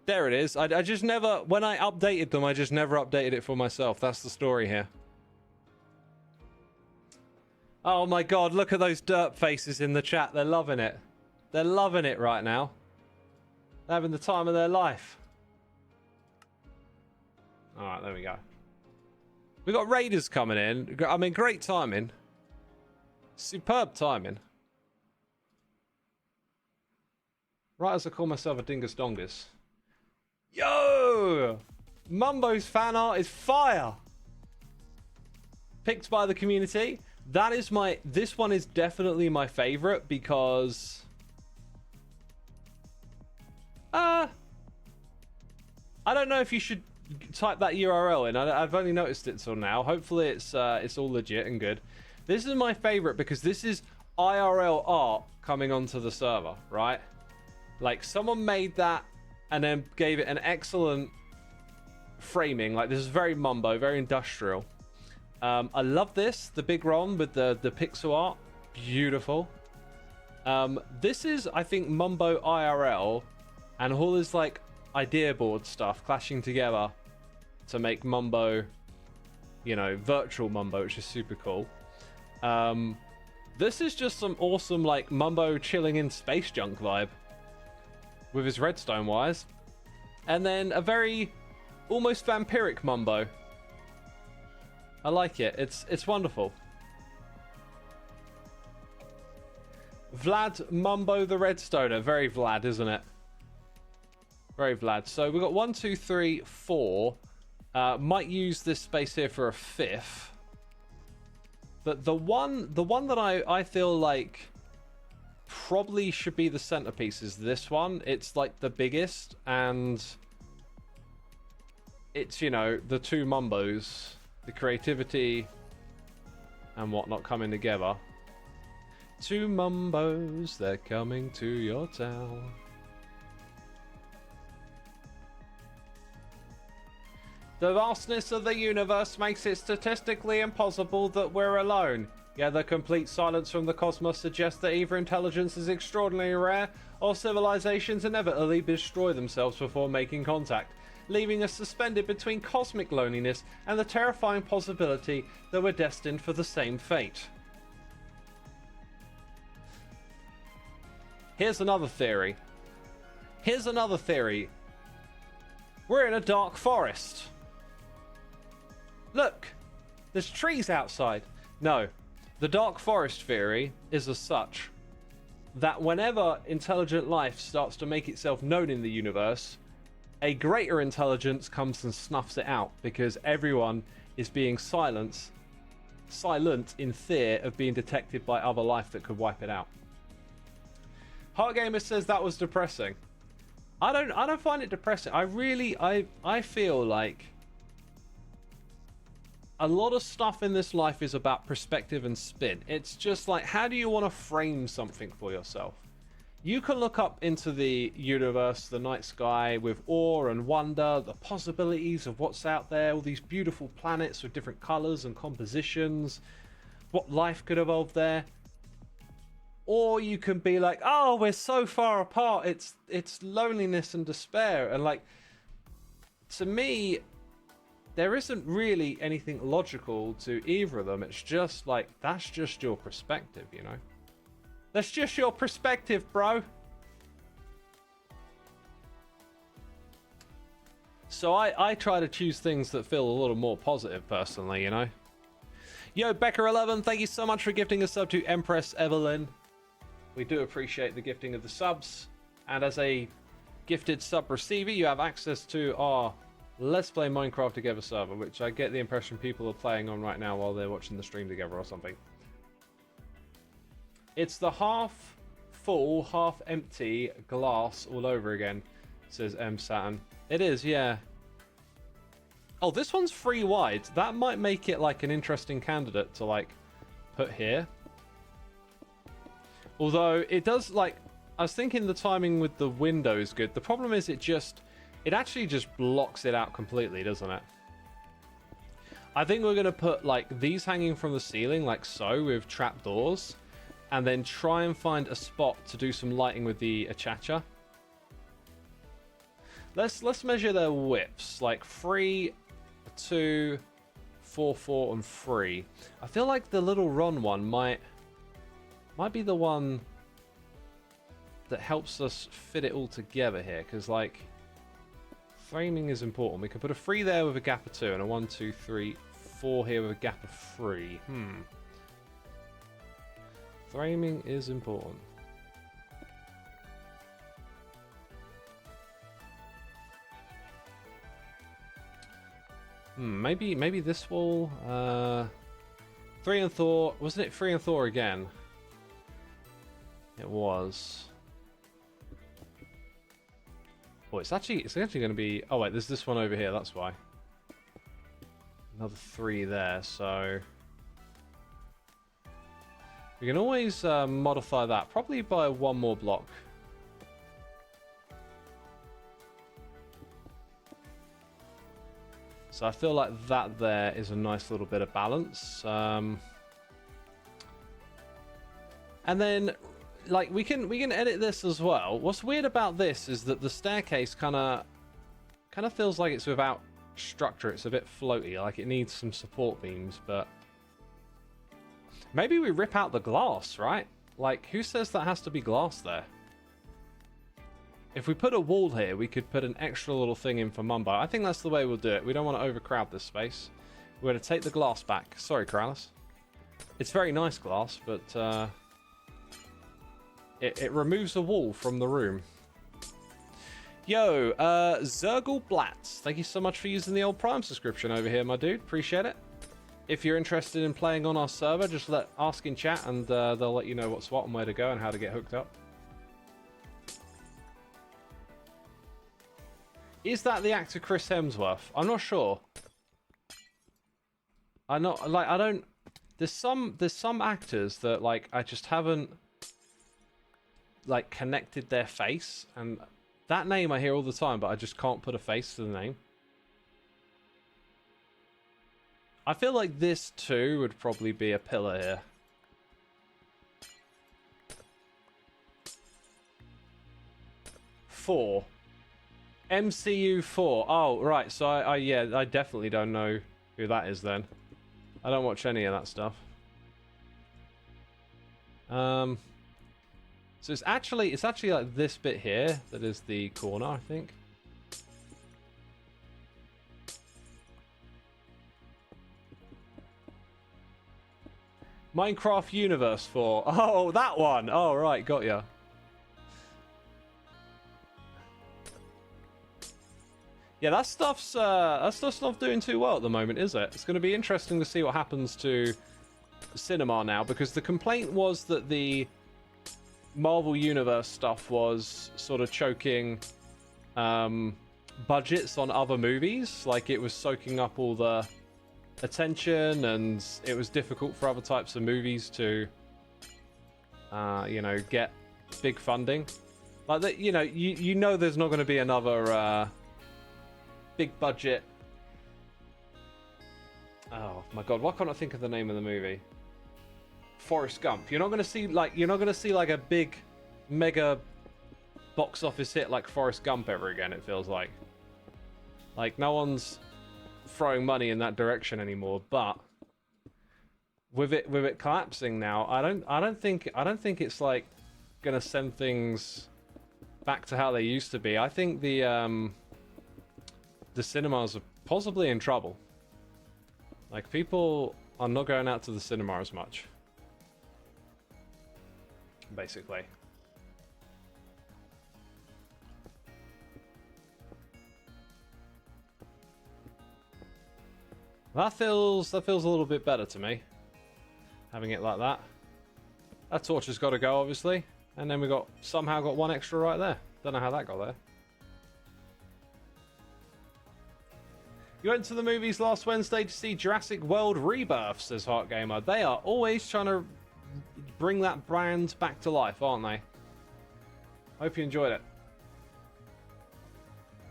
There it is. I just never... When I updated them, I just never updated it for myself. That's the story here. Oh my god, look at those derp faces in the chat. They're loving it. They're loving it right now. They're having the time of their life. Alright, there we go. We got raiders coming in. I mean, great timing. Superb timing. Right as I call myself a dingus dongus. Yo! Mumbo's fan art is fire! Picked by the community. That is my... This one is definitely my favorite because... I don't know if you should type that URL in. I've only noticed it till now. Hopefully it's all legit and good. This is my favorite because this is IRL art coming onto the server, right? Like someone made that and then gave it an excellent framing. Like this is very Mumbo, very industrial. I love this, the big Ron with the pixel art, beautiful. This is, I think, Mumbo IRL, and all this like idea board stuff clashing together to make Mumbo, you know, virtual Mumbo, which is super cool. This is just some awesome like Mumbo chilling in space junk vibe with his redstone wires, and then a very almost vampiric Mumbo. I like it. It's wonderful. Vlad Mumbo the Redstoner. Very Vlad, isn't it? Very Vlad. So we've got 1, 2, 3, 4. Might use this space here for a 5th. But the one that I feel like probably should be the centerpiece is this one. It's like the biggest, and it's, you know, the two Mumbos, the creativity and whatnot coming together. Two Mumbos, they're coming to your town. The vastness of the universe makes it statistically impossible that we're alone. Yet the complete silence from the cosmos suggests that either intelligence is extraordinarily rare, or civilizations inevitably destroy themselves before making contact, leaving us suspended between cosmic loneliness and the terrifying possibility that we're destined for the same fate. Here's another theory. We're in a dark forest. Look, there's trees outside. No, the dark forest theory is as such that whenever intelligent life starts to make itself known in the universe, a greater intelligence comes and snuffs it out, because everyone is being silent in fear of being detected by other life that could wipe it out. Heartgamer says that was depressing. I don't find it depressing. I feel like a lot of stuff in this life is about perspective and spin. It's just like, how do you want to frame something for yourself? You can look up into the universe, the night sky, with awe and wonder, the possibilities of what's out there, all these beautiful planets with different colors and compositions, what life could evolve there. Or you can be like, oh, we're so far apart, it's loneliness and despair. And like, to me, there isn't really anything logical to either of them. It's just like, that's just your perspective, you know? That's just your perspective, bro. So I try to choose things that feel a little more positive, personally, you know? Yo, Becca11, thank you so much for gifting a sub to Empress Evelyn. We do appreciate the gifting of the subs. And as a gifted sub receiver, you have access to our Let's Play Minecraft Together server, which I get the impression people are playing on right now while they're watching the stream together or something. It's the half full, half empty glass all over again, says M Saturn. It is, yeah. Oh, this one's 3 wide. That might make it like an interesting candidate to like put here. Although it does, like, I was thinking the timing with the window is good. The problem is it actually just blocks it out completely, doesn't it? I think we're going to put like these hanging from the ceiling like so with trapdoors, and then try and find a spot to do some lighting with the achacha. Let's measure their widths, like 3, 2, 4, 4, and 3. I feel like the little Ron one might be the one that helps us fit it all together here, because like framing is important. We can put a 3 there with a gap of 2, and a 1, 2, 3, 4 here with a gap of 3. Framing is important. Maybe this wall. 3 and Thor. Wasn't it 3 and Thor again? It was. Oh, it's actually going to be... Oh, wait, there's this one over here. That's why. Another 3 there, so... We can always modify that. Probably by 1 more block. So I feel like that there is a nice little bit of balance. And then... Like, we can edit this as well. What's weird about this is that the staircase kind of feels like it's without structure. It's a bit floaty, like it needs some support beams, but maybe we rip out the glass, right? Like, who says that has to be glass there? If we put a wall here, we could put an extra little thing in for Mumbo. I think that's the way we'll do it. We don't want to overcrowd this space. We're going to take the glass back. Sorry, Corrales. It's very nice glass, but... It removes a wall from the room. Yo, Zergal Blatz. Thank you so much for using the old Prime subscription over here, my dude. Appreciate it. If you're interested in playing on our server, just ask in chat and they'll let you know what's what and where to go and how to get hooked up. Is that the actor Chris Hemsworth? I'm not sure. I'm not, like, I don't... There's some actors that, like, I just haven't... like connected their face, and that name I hear all the time, but I just can't put a face to the name. I feel like this too would probably be a pillar here. Four. MCU 4. Oh, right. So yeah, I definitely don't know who that is then. I don't watch any of that stuff. So it's actually like this bit here that is the corner, I think. Minecraft Universe 4. Oh, that one. Oh, right, got ya. Yeah, that stuff's not doing too well at the moment, is it? It's going to be interesting to see what happens to cinema now, because the complaint was that the Marvel Universe stuff was sort of choking budgets on other movies. Like, it was soaking up all the attention, and it was difficult for other types of movies to, you know, get big funding. Like, that, you know, there's not going to be another big budget. Oh my god, why can't I think of the name of the movie? Forrest Gump. You're not going to see like a big mega box office hit like Forrest Gump ever again, it feels like. Like, no one's throwing money in that direction anymore, but with it collapsing now, I don't think it's like going to send things back to how they used to be. I think the cinemas are possibly in trouble. Like, people are not going out to the cinema as much. Basically. That feels a little bit better to me. Having it like that. That torch has got to go, obviously. And then we somehow got one extra right there. Don't know how that got there. You went to the movies last Wednesday to see Jurassic World Rebirth, says Heart Gamer. They are always trying to bring that brand back to life, aren't they? Hope you enjoyed it.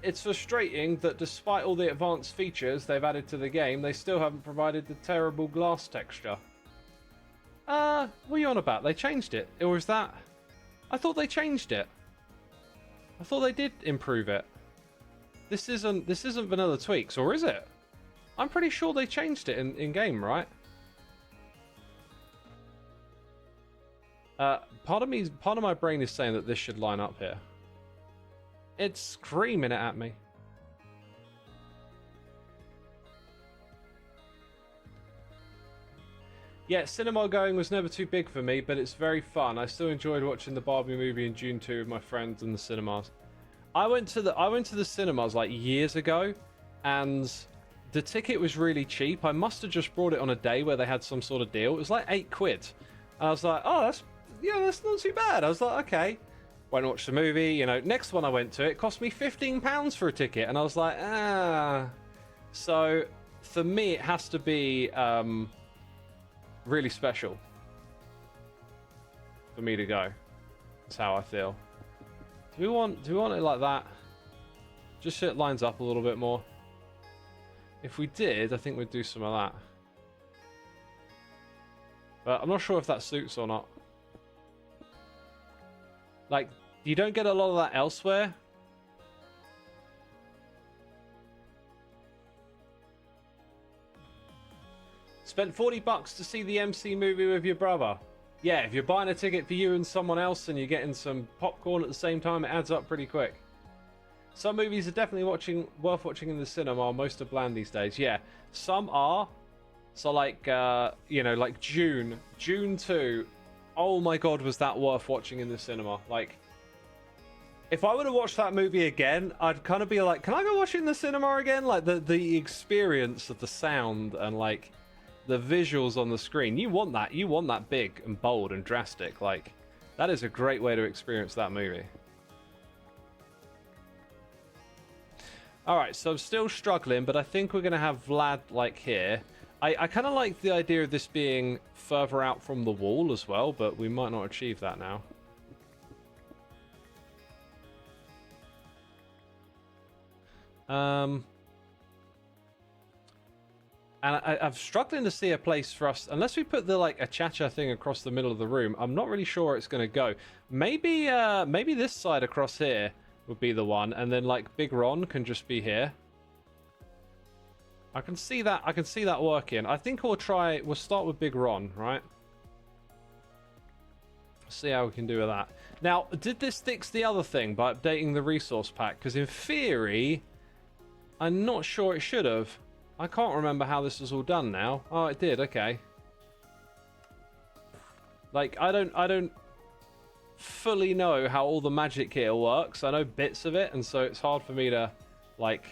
It's frustrating that despite all the advanced features they've added to the game, they still haven't provided the terrible glass texture. What are you on about? They changed it. Or is that... I thought they changed it. I thought they did improve it. This isn't vanilla tweaks, or is it? I'm pretty sure they changed it in game, right? Part of my brain is saying that this should line up here. It's screaming it at me. Yeah, cinema going was never too big for me, but it's very fun. I still enjoyed watching the Barbie movie in June 2 with my friends in the cinemas. I went to the cinemas like years ago, and the ticket was really cheap. I must have just brought it on a day where they had some sort of deal. It was like £8. And I was like, oh, that's not too bad. I was like, okay. Went and watched the movie. You know, next one I went to, it cost me £15 for a ticket, and I was like, ah. So for me, it has to be really special for me to go. That's how I feel. Do we want it like that? Just so it lines up a little bit more. If we did, I think we'd do some of that. But I'm not sure if that suits or not. Like, you don't get a lot of that elsewhere. Spent $40 to see the MC movie with your brother. Yeah, if you're buying a ticket for you and someone else and you're getting some popcorn at the same time, it adds up pretty quick. Some movies are definitely worth watching in the cinema. Most are bland these days. Yeah, some are. So like, you know, like June 2. Oh my god, was that worth watching in the cinema? Like, if I were to watch that movie again, I'd kind of be like, can I go watch it in the cinema again? Like the experience of the sound and like the visuals on the screen. You want that. You want that big and bold and drastic. Like, that is a great way to experience that movie. Alright, so I'm still struggling, but I think we're going to have Vlad, like, here. I kind of like the idea of this being further out from the wall as well, but we might not achieve that now. And I'm struggling to see a place for us, unless we put the, like, a cha-cha thing across the middle of the room. I'm not really sure where it's going to go. Maybe, maybe this side across here would be the one, and then like Big Ron can just be here. I can see that working. I think we'll start with Big Ron, right? See how we can do with that. Now, did this fix the other thing by updating the resource pack? Because in theory, I'm not sure it should have. I can't remember how this was all done now. Oh, it did, okay. Like, I don't fully know how all the magic here works. I know bits of it, and so it's hard for me to, like,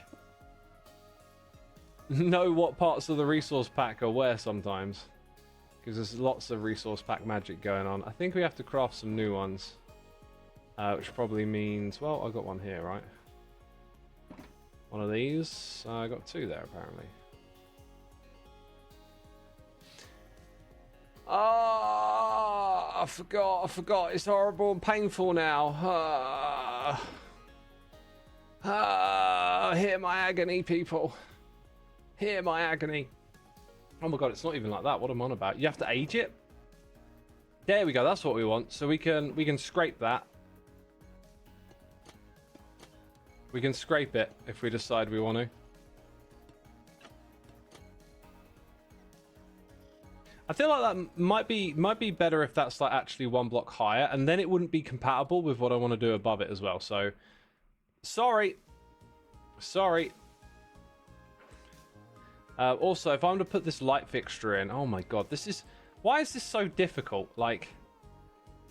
know what parts of the resource pack are where sometimes. Because there's lots of resource pack magic going on. I think we have to craft some new ones. Which probably means, well, I got one here, right? One of these. I got two there, apparently. Oh, I forgot. It's horrible and painful now. Hear my agony, people. Hear my agony. Oh my god, it's not even like that. What am I on about? You have to age it? There we go, that's what we want. So we can scrape that. We can scrape it if we decide we want to. I feel like that might be better if that's like actually one block higher, and then it wouldn't be compatible with what I want to do above it as well. So, sorry. Also, if I'm to put this light fixture in, oh my god, why is this so difficult? Like,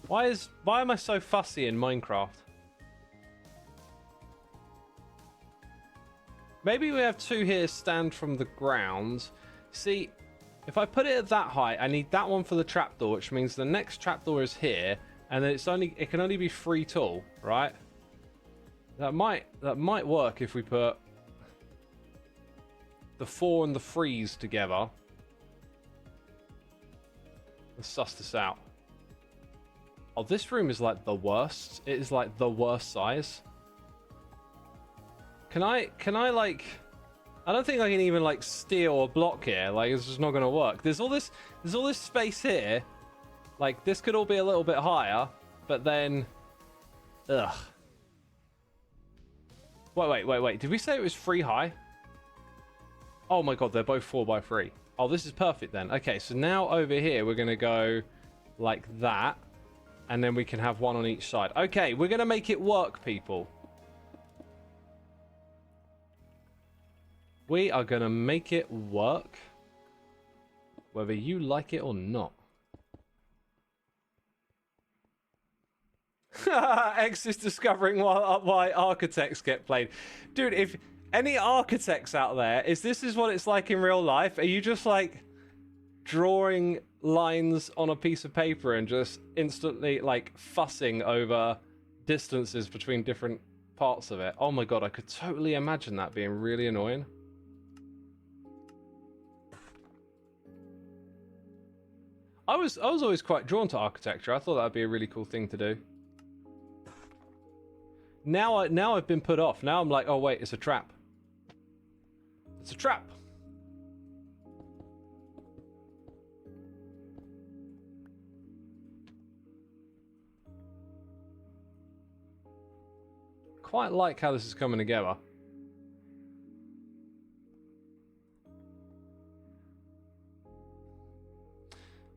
why am I so fussy in Minecraft? Maybe we have two here stand from the ground. See, if I put it at that height, I need that one for the trapdoor, which means the next trapdoor is here, and then it can only be 3 tall, right? That might work if we put the 4 and the 3s together. Let's suss this out. Oh, this room is like the worst. It is like the worst size. Can I like... I don't think I can even like steal a block here. Like, it's just not going to work. There's all this space here. Like, this could all be a little bit higher, but then... Ugh. Wait. Did we say it was 3 high? Oh my god, they're both 4x3. Oh, this is perfect then. Okay, so now over here, we're going to go like that. And then we can have one on each side. Okay, we're going to make it work, people. We are going to make it work. Whether you like it or not. X is discovering why architects get played. Dude, if any architects out there, this is what it's like in real life? Are you just like drawing lines on a piece of paper and just instantly like fussing over distances between different parts of it. Oh my god, I could totally imagine that being really annoying. I was always quite drawn to architecture. I thought that'd be a really cool thing to do. Now I've been put off. Now I'm like, oh wait, it's a trap. It's a trap. Quite like how this is coming together.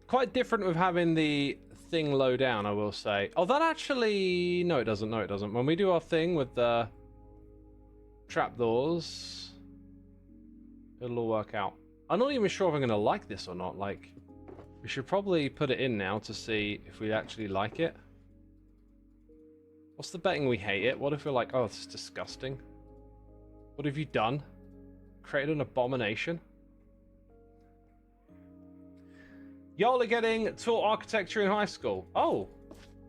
Quite different with having the thing low down, I will say. Oh, that actually... No, it doesn't. No, it doesn't. When we do our thing with the trapdoors, it'll all work out. I'm not even sure if I'm going to like this or not. Like, we should probably put it in now to see if we actually like it. What's the betting we hate it? What if we're like, oh, this is disgusting? What have you done? Created an abomination? Y'all are getting taught architecture in high school. Oh,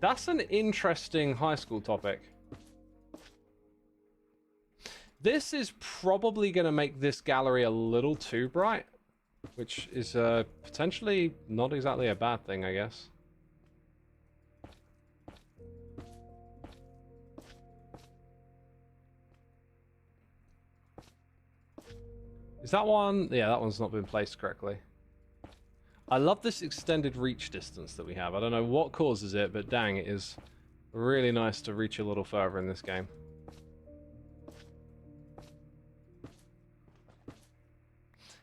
that's an interesting high school topic. This is probably going to make this gallery a little too bright, which is potentially not exactly a bad thing, I guess. Is that one? Yeah, that one's not been placed correctly. I love this extended reach distance that we have. I don't know what causes it, but dang, it is really nice to reach a little further in this game.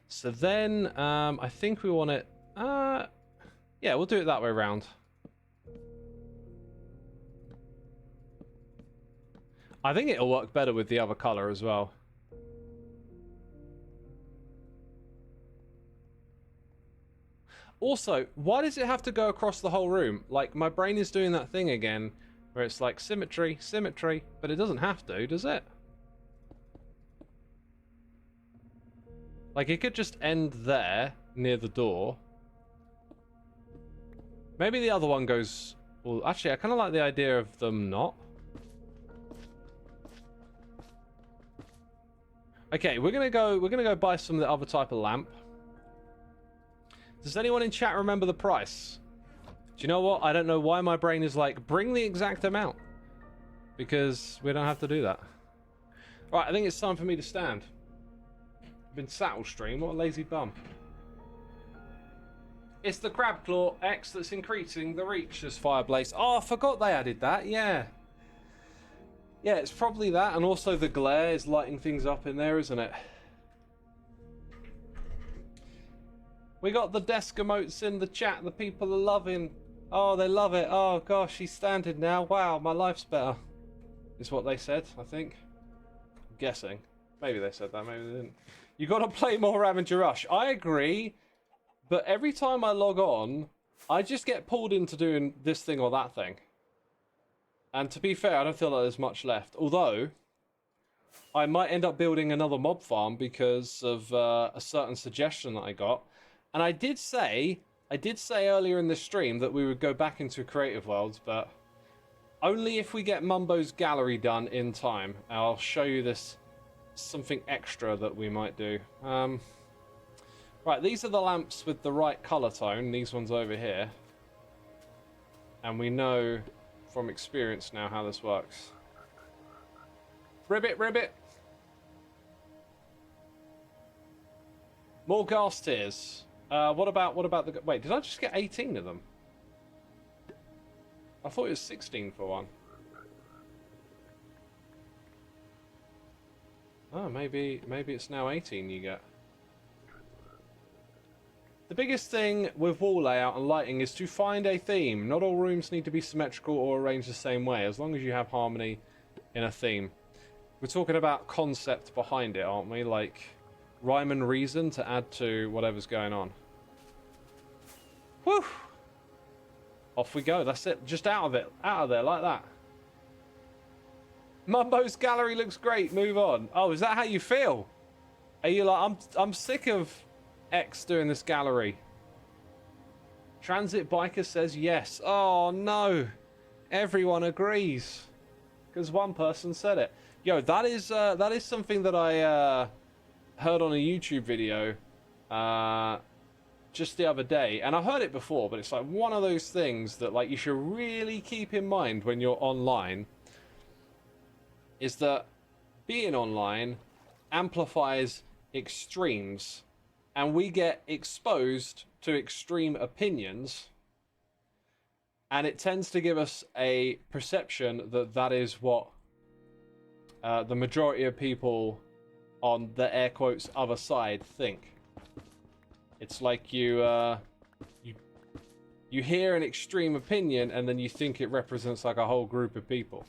So then, I think we want it... yeah, we'll do it that way around. I think it'll work better with the other color as well. Also, why does it have to go across the whole room? Like, my brain is doing that thing again, where it's like symmetry, symmetry, but it doesn't have to, does it? Like, it could just end there, near the door. Maybe the other one goes... Well, actually, I kind of like the idea of them not. Okay, we're gonna go buy some of the other type of lamp. Does anyone in chat remember the price? Do you know what? I don't know why my brain is like, bring the exact amount. Because we don't have to do that. Right, I think it's time for me to stand. I've been sat all stream, what a lazy bum. It's the crab claw X that's increasing the reach as Fireblaze. Oh, I forgot they added that, yeah. Yeah, it's probably that, and also the glare is lighting things up in there, isn't it? We got the desk emotes in the chat. The people are loving. Oh, they love it. Oh, gosh, he's standing now. Wow, my life's better. Is what they said, I think. I'm guessing. Maybe they said that, maybe they didn't. You got to play more Ravager Rush. I agree, but every time I log on, I just get pulled into doing this thing or that thing. And to be fair, I don't feel like there's much left. Although, I might end up building another mob farm because of a certain suggestion that I got. And I did say earlier in the stream that we would go back into Creative Worlds, but only if we get Mumbo's gallery done in time. I'll show you this, something extra that we might do. Right, these are the lamps with the right color tone. These ones over here. And we know from experience now how this works. Ribbit, ribbit. More gas tiers. What about the... Wait, did I just get 18 of them? I thought it was 16 for one. Oh, maybe it's now 18 you get. The biggest thing with wall layout and lighting is to find a theme. Not all rooms need to be symmetrical or arranged the same way, as long as you have harmony in a theme. We're talking about concept behind it, aren't we? Like... rhyme and reason to add to whatever's going on. Whew! Off we go, that's it. Just out of there like that. Mumbo's gallery looks great, move on. Oh, is that how you feel? Are you like, I'm sick of X doing this gallery? Transit Biker says yes. Oh no! Everyone agrees. Because one person said it. Yo, that is something that I heard on a YouTube video just the other day, and I heard it before, but it's like one of those things that like you should really keep in mind when you're online. Is that being online amplifies extremes, and we get exposed to extreme opinions, and it tends to give us a perception that that is what the majority of people on the air quotes other side think. It's like you hear an extreme opinion and then you think it represents like a whole group of people.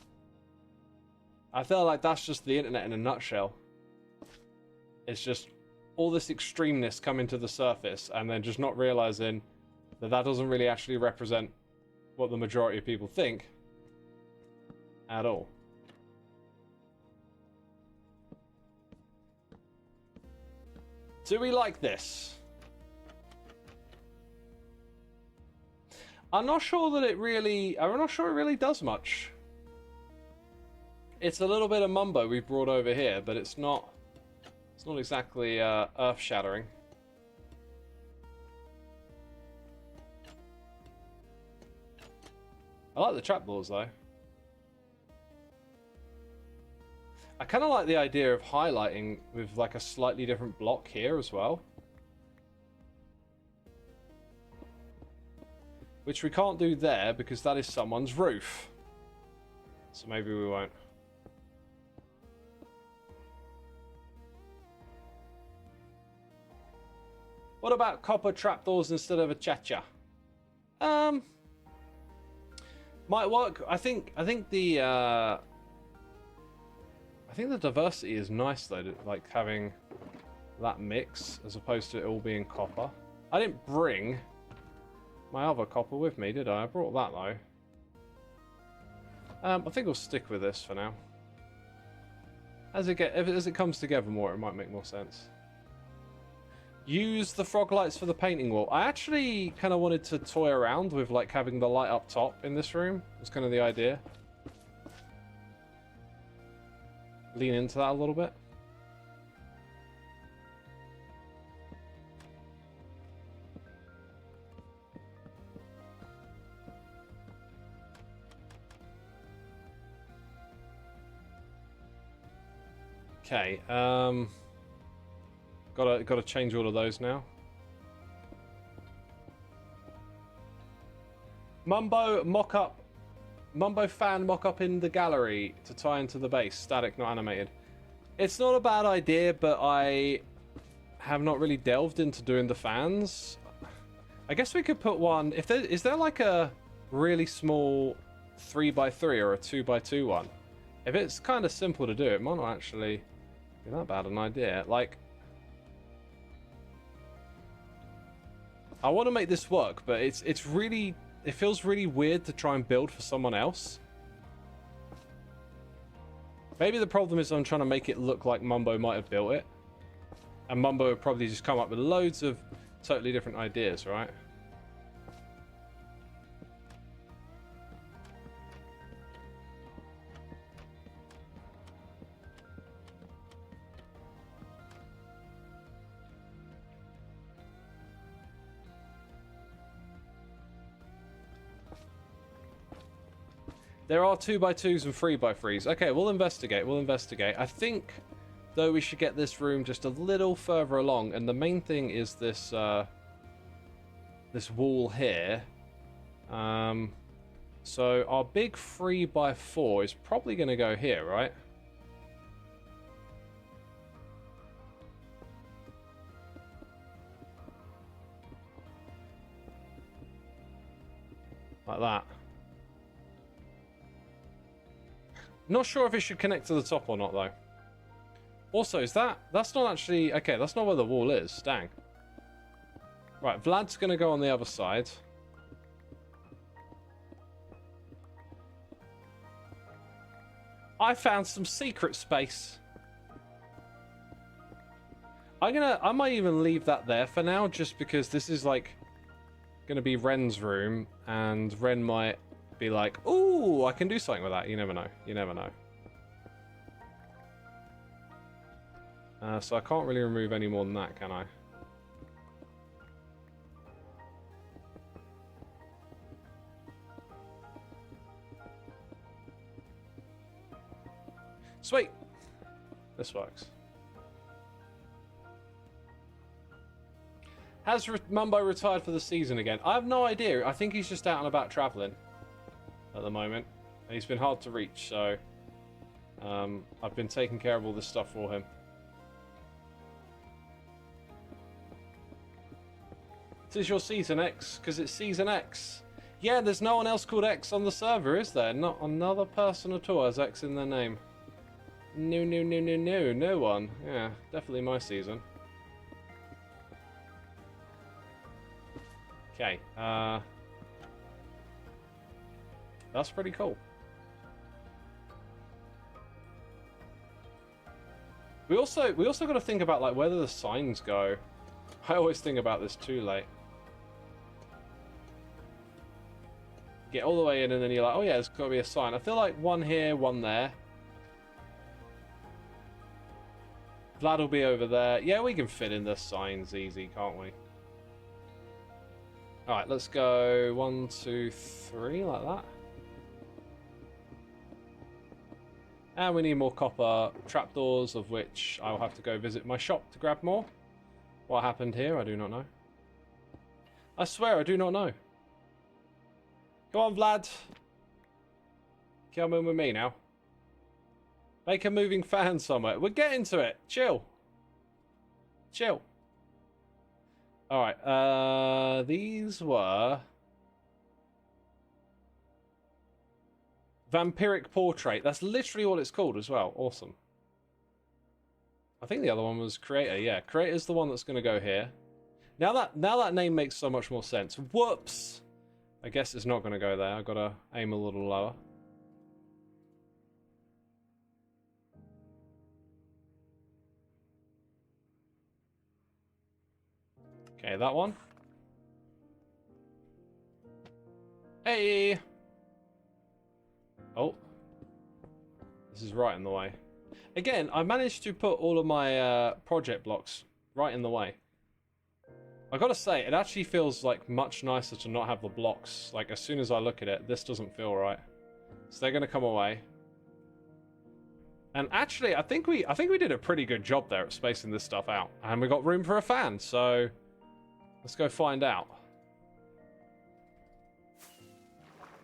I feel like that's just the internet in a nutshell. It's just all this extremeness coming to the surface and then just not realizing that that doesn't really actually represent what the majority of people think at all. Do we like this? I'm not sure that it really does much. It's a little bit of Mumbo we've brought over here, but it's not exactly earth-shattering. I like the trapdoors though. I kind of like the idea of highlighting with like a slightly different block here as well. Which we can't do there because that is someone's roof. So maybe we won't. What about copper trapdoors instead of a cha-cha? Might work. I think the diversity is nice though, like having that mix as opposed to it all being copper. I didn't bring my other copper with me, did I? I brought that though. I think we'll stick with this for now. As it comes together more, it might make more sense. Use the frog lights for the painting wall. I actually kind of wanted to toy around with like having the light up top in this room. Was kind of the idea. Lean into that a little bit. Okay, gotta change all of those now. Mumbo fan mock-up in the gallery to tie into the base. Static, not animated. It's not a bad idea, but I have not really delved into doing the fans. I guess we could put one. Is there like a really small 3x3 or a 2x2 one? If it's kind of simple to do, it might not actually be that bad an idea. Like, I want to make this work, but it feels really weird to try and build for someone else. Maybe the problem is I'm trying to make it look like Mumbo might have built it. And Mumbo would probably just come up with loads of totally different ideas, right? There are 2x2s and 3x3s. Okay, we'll investigate. We'll investigate. I think, though, we should get this room just a little further along. And the main thing is this this wall here. So our big 3x4 is probably going to go here, right? Like that. Not sure if it should connect to the top or not, though. Also, that's not actually... Okay, that's not where the wall is. Dang. Right, Vlad's going to go on the other side. I found some secret space. I might even leave that there for now, just because this is, like, going to be Ren's room, and Ren might be like, ooh, I can do something with that. You never know. You never know. So I can't really remove any more than that, can I? Sweet. This works. Has Mumbo retired for the season again? I have no idea. I think he's just out and about traveling at the moment. And he's been hard to reach, so I've been taking care of all this stuff for him. It is your season X, because it's season X. Yeah, there's no one else called X on the server, is there? Not another person at all has X in their name. No one. Yeah, definitely my season. Okay, that's pretty cool. We also got to think about like where the signs go. I always think about this too late. Get all the way in and then you're like, oh yeah, there's got to be a sign. I feel like one here, one there. Vlad will be over there. Yeah, we can fit in the signs easy, can't we? Alright, let's go 1, 2, 3, like that. And we need more copper trapdoors, of which I will have to go visit my shop to grab more. What happened here, I do not know. I swear, I do not know. Go on, Vlad. Come in with me now. Make a moving fan somewhere. We're getting to it. Chill. Chill. Alright, these were... Vampiric Portrait. That's literally what it's called as well. Awesome. I think the other one was Creator. Yeah, Creator's the one that's going to go here. Now that name makes so much more sense. Whoops! I guess it's not going to go there. I've got to aim a little lower. Okay, that one. Hey! Oh. This is right in the way. Again, I managed to put all of my project blocks right in the way. I gotta say, it actually feels like much nicer to not have the blocks. Like, as soon as I look at it, this doesn't feel right. So they're gonna come away. And actually, I think we did a pretty good job there at spacing this stuff out. And we got room for a fan, so... Let's go find out.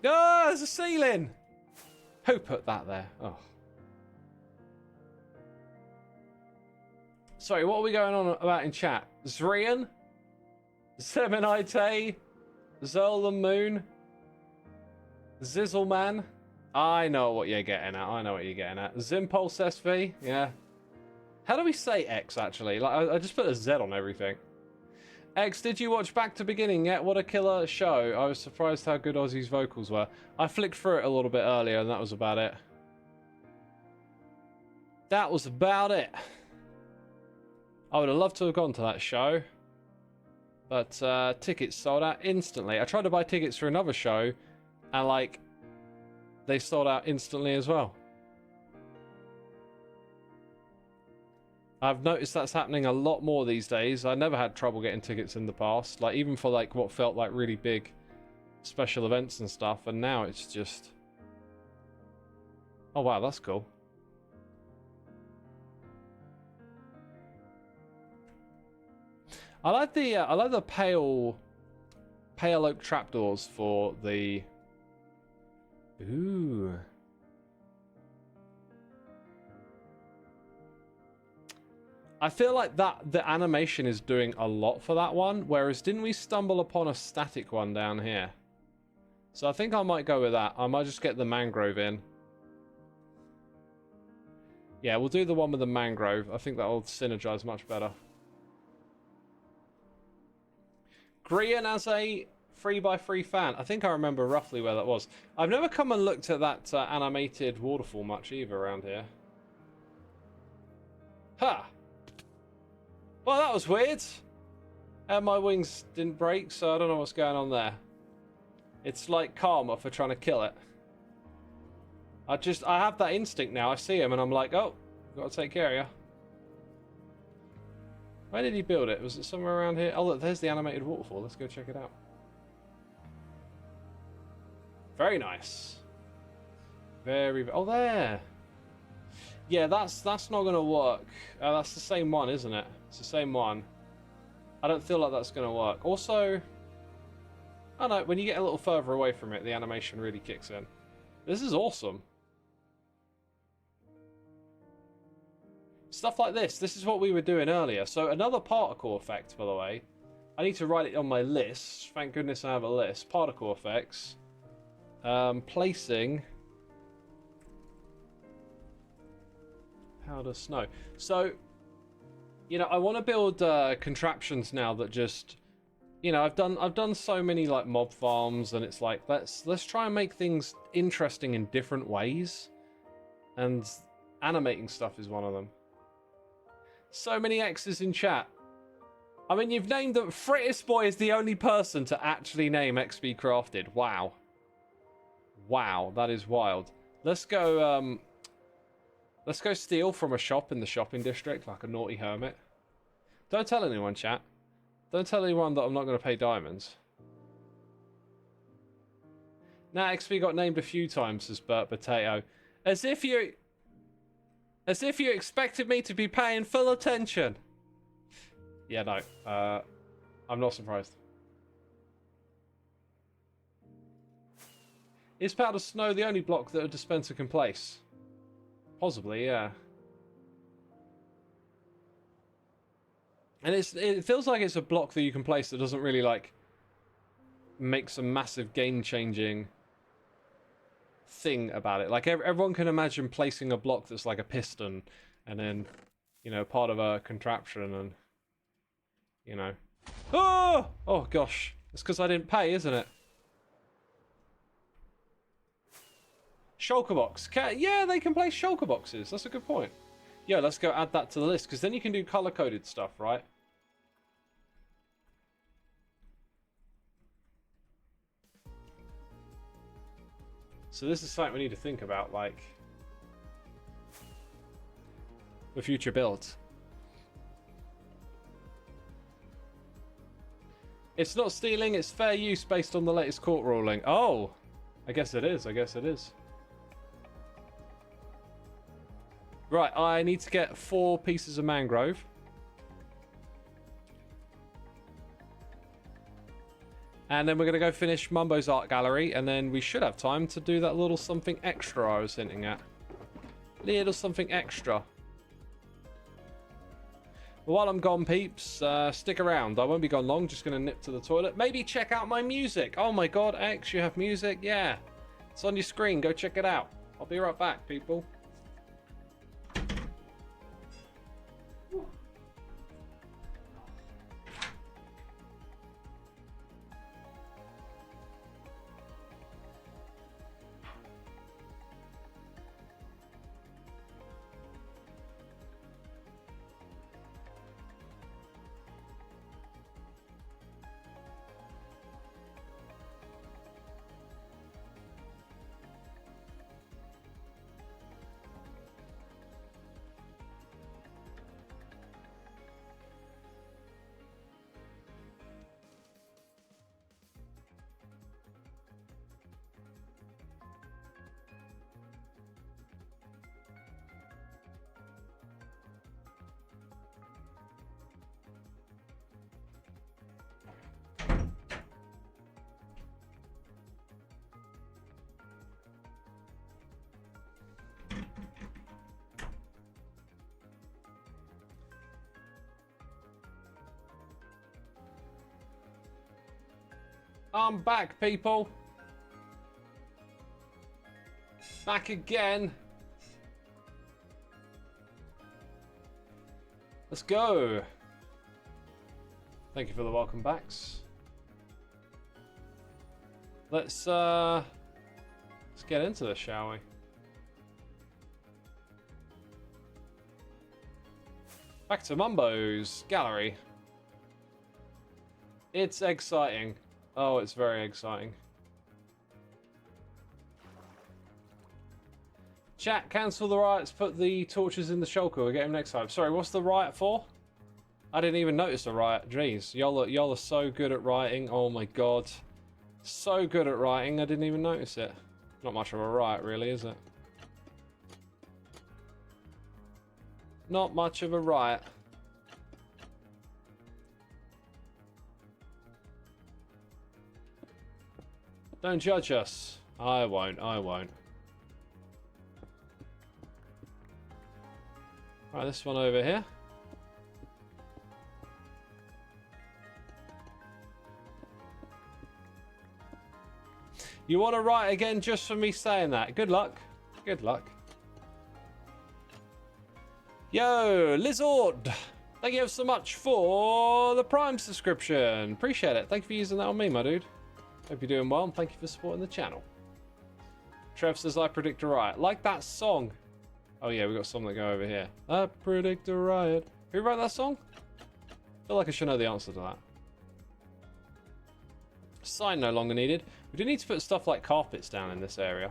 Oh, there's a ceiling! Who put that there? Oh. Sorry, what are we going on about in chat? Zrian? Seminite? Zol the Moon? Zizzleman? I know what you're getting at. I know what you're getting at. Zimpulse SV? Yeah. How do we say X, actually? Like, I just put a Z on everything. X, did you watch Back to Beginning yet? What a killer show. I was surprised how good Ozzy's vocals were. I flicked through it a little bit earlier, and that was about it. That was about it. I would have loved to have gone to that show. But tickets sold out instantly. I tried to buy tickets for another show, and, like, they sold out instantly as well. I've noticed that's happening a lot more these days. I never had trouble getting tickets in the past. Like, even for, like, what felt like really big special events and stuff. And now it's just... Oh, wow, that's cool. I like the pale oak trapdoors for the... Ooh... I feel like the animation is doing a lot for that one, whereas didn't we stumble upon a static one down here? So I think I might go with that. I might just get the mangrove in. Yeah, we'll do the one with the mangrove. I think that'll synergize much better. Grian as a 3x3 fan. I think I remember roughly where that was. I've never come and looked at that animated waterfall much either around here. Ha! Well, that was weird. And my wings didn't break, so I don't know what's going on there. It's like karma for trying to kill it. I have that instinct now. I see him and I'm like, oh, got to take care of you. Where did he build it? Was it somewhere around here? Oh, look, there's the animated waterfall. Let's go check it out. Very nice. Very... Oh, there. Yeah, that's not going to work. That's the same one, isn't it? It's the same one. I don't feel like that's going to work. Also, I don't know, when you get a little further away from it, the animation really kicks in. This is awesome. Stuff like this is what we were doing earlier. So another particle effect, by the way. I need to write it on my list. Thank goodness I have a list. Particle effects. Placing powder snow. So, you know, I want to build contraptions now that just, you know, I've done so many like mob farms, and it's like let's try and make things interesting in different ways, and animating stuff is one of them. So many X's in chat. I mean, you've named them. Frittis Boy is the only person to actually name XP Crafted. Wow. Wow, that is wild. Let's go steal from a shop in the shopping district like a naughty hermit. Don't tell anyone, chat. Don't tell anyone that I'm not going to pay diamonds. Now, XP got named a few times as Burt Potato. As if you expected me to be paying full attention. Yeah, no. I'm not surprised. Is powder snow the only block that a dispenser can place? Possibly, yeah. And it feels like it's a block that you can place that doesn't really, like, make some massive game-changing thing about it. Like, everyone can imagine placing a block that's like a piston and then, you know, part of a contraption and, you know. Oh! Oh, gosh. It's because I didn't pay, isn't it? Shulker box. Yeah, they can place shulker boxes. That's a good point. Yeah, let's go add that to the list, because then you can do color-coded stuff, right? So this is something we need to think about, like, the future builds. It's not stealing, it's fair use based on the latest court ruling. Oh! I guess it is, I guess it is. Right, I need to get 4 pieces of mangrove. And then we're going to go finish Mumbo's art gallery, and then we should have time to do that little something extra I was hinting at. Little something extra. But while I'm gone, peeps, stick around. I won't be gone long, just going to nip to the toilet. Maybe check out my music. Oh my god, X, you have music? Yeah. It's on your screen, go check it out. I'll be right back, people. I'm back, people. Back again. Let's go. Thank you for the welcome backs. Let's get into this, shall we? Back to Mumbo's gallery. It's exciting. Oh, it's very exciting. Chat, cancel the riots, put the torches in the shulker. We'll get him next time. Sorry, what's the riot for? I didn't even notice the riot. Jeez, y'all are so good at writing. Oh my god. So good at writing, I didn't even notice it. Not much of a riot, really, is it? Not much of a riot. Don't judge us. I won't, I won't. Right, this one over here. You want to write again just for me saying that? Good luck. Good luck. Yo, Lizard! Thank you so much for the Prime subscription. Appreciate it. Thank you for using that on me, my dude. Hope you're doing well, and thank you for supporting the channel. Trev says, I predict a riot. Like that song. Oh yeah, we got some that go over here. I predict a riot. Who wrote that song? I feel like I should know the answer to that. Sign no longer needed. We do need to put stuff like carpets down in this area.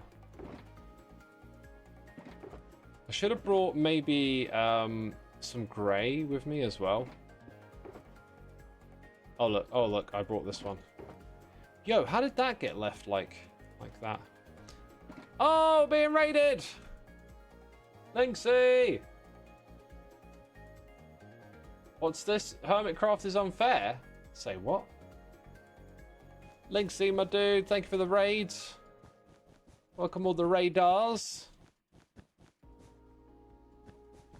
I should have brought maybe some grey with me as well. Oh look, I brought this one. Yo, how did that get left like that? Oh, being raided! Linksy! What's this? Hermitcraft is unfair? Say what? Linksy, my dude, thank you for the raids. Welcome all the raiders.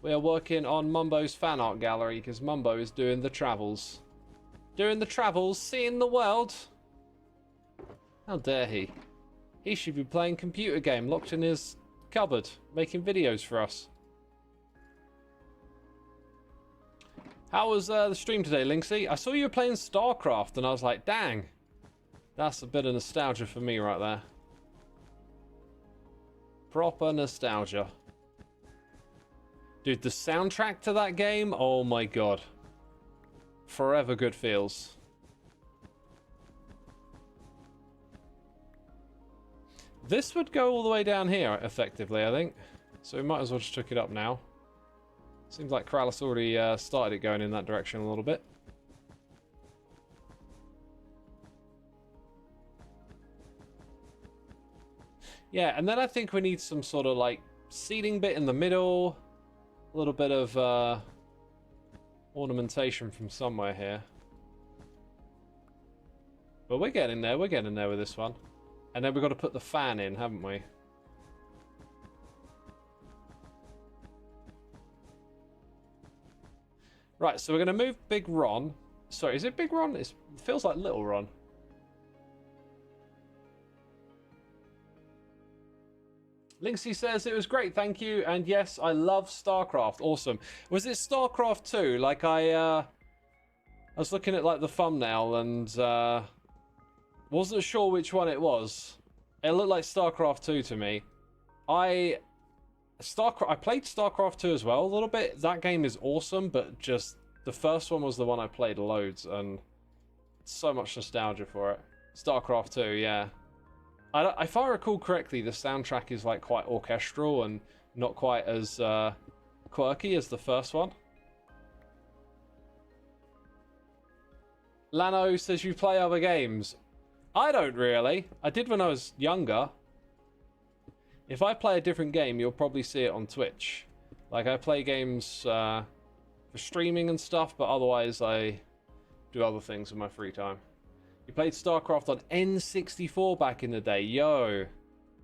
We are working on Mumbo's fan art gallery because Mumbo is doing the travels. Doing the travels, seeing the world. How dare he? He should be playing computer game locked in his cupboard, making videos for us. How was the stream today, Linksy? I saw you were playing StarCraft and I was like, dang. That's a bit of nostalgia for me right there. Proper nostalgia. Dude, the soundtrack to that game, oh my god. Forever good feels. This would go all the way down here, effectively, I think. So we might as well just took it up now. Seems like Kralis already started it going in that direction a little bit. Yeah, and then I think we need some sort of like seating bit in the middle. A little bit of ornamentation from somewhere here. But we're getting there with this one. And then we've got to put the fan in, haven't we? Right, so we're going to move Big Ron. Sorry, is it Big Ron? It feels like Little Ron. Linksy says, it was great, thank you. And yes, I love StarCraft. Awesome. Was it StarCraft 2? Like I was looking at like the thumbnail and wasn't sure which one it was. It looked like StarCraft 2 to me. I played StarCraft 2 as well a little bit. That game is awesome, but just the first one was the one I played loads and so much nostalgia for it. StarCraft 2, yeah. If I recall correctly, the soundtrack is like quite orchestral and not quite as quirky as the first one. Lano says you play other games. I don't really. I did when I was younger. If I play a different game, you'll probably see it on Twitch. Like I play games for streaming and stuff, but otherwise I do other things in my free time. You played StarCraft on N64 back in the day. Yo.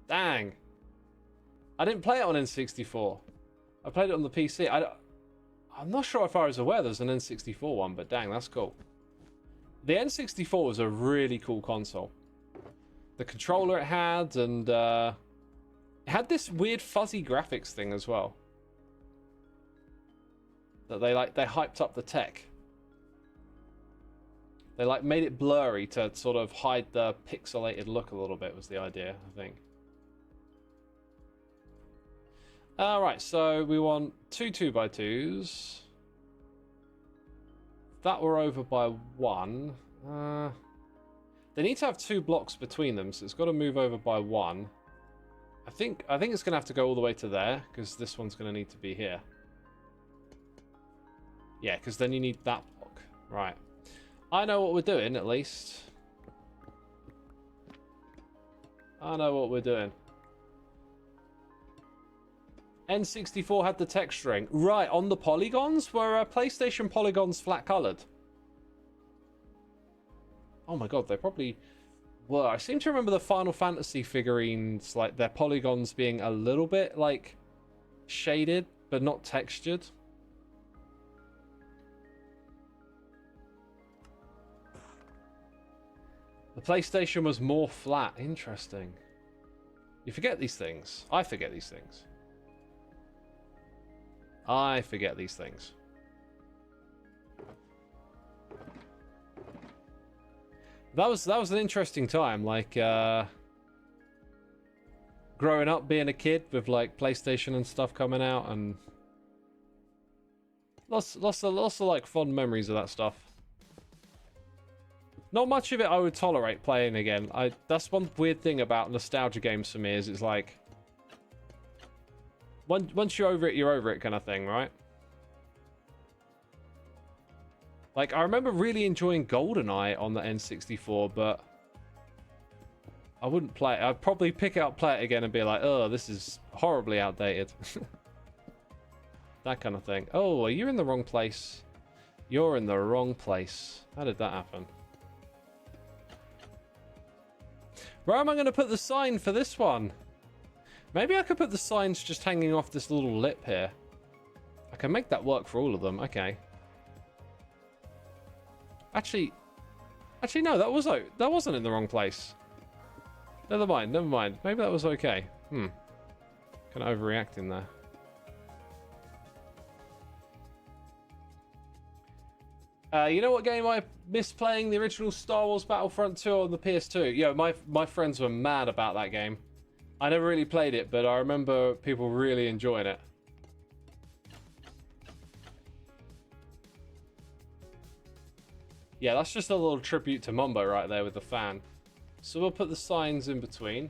Dang. I didn't play it on N64. I played it on the PC. I'm not sure if I was aware there's an N64 one, but dang, that's cool. The N64 was a really cool console. The controller it had, and it had this weird fuzzy graphics thing as well. That they hyped up the tech. They like made it blurry to sort of hide the pixelated look a little bit was the idea, I think. Alright, so we want 2 2x2s. That were over by 1. They need to have 2 blocks between them, so it's got to move over by 1. I think it's gonna have to go all the way to there because this one's gonna need to be here. Yeah, because then you need that block. Right. I know what we're doing at least. I know what we're doing. N64 had the texturing. Right, on the polygons? Were PlayStation polygons flat coloured? Oh my god, they probably were. I seem to remember the Final Fantasy figurines, like, their polygons being a little bit, like, shaded, but not textured. The PlayStation was more flat. Interesting. You forget these things. I forget these things. I forget these things. That was an interesting time, like growing up, being a kid with like PlayStation and stuff coming out, and lots of like fond memories of that stuff. Not much of it I would tolerate playing again. That's one weird thing about nostalgia games for me, is it's like once you're over it kind of thing, right? Like, I remember really enjoying GoldenEye on the N64, but I wouldn't play it. I'd probably pick it up, play it again, and be like, oh, this is horribly outdated. That kind of thing. Oh, you're in the wrong place. You're in the wrong place. How did that happen? Where am I going to put the sign for this one? Maybe I could put the signs just hanging off this little lip here. I can make that work for all of them. Okay. Actually, no, that wasn't in the wrong place. Never mind. Maybe that was okay. Kind of overreacting there. You know what game I missed playing? The original Star Wars Battlefront 2 on the PS2. Yeah, my friends were mad about that game. I never really played it, but I remember people really enjoying it. Yeah, that's just a little tribute to Mumbo right there with the fan. So we'll put the signs in between.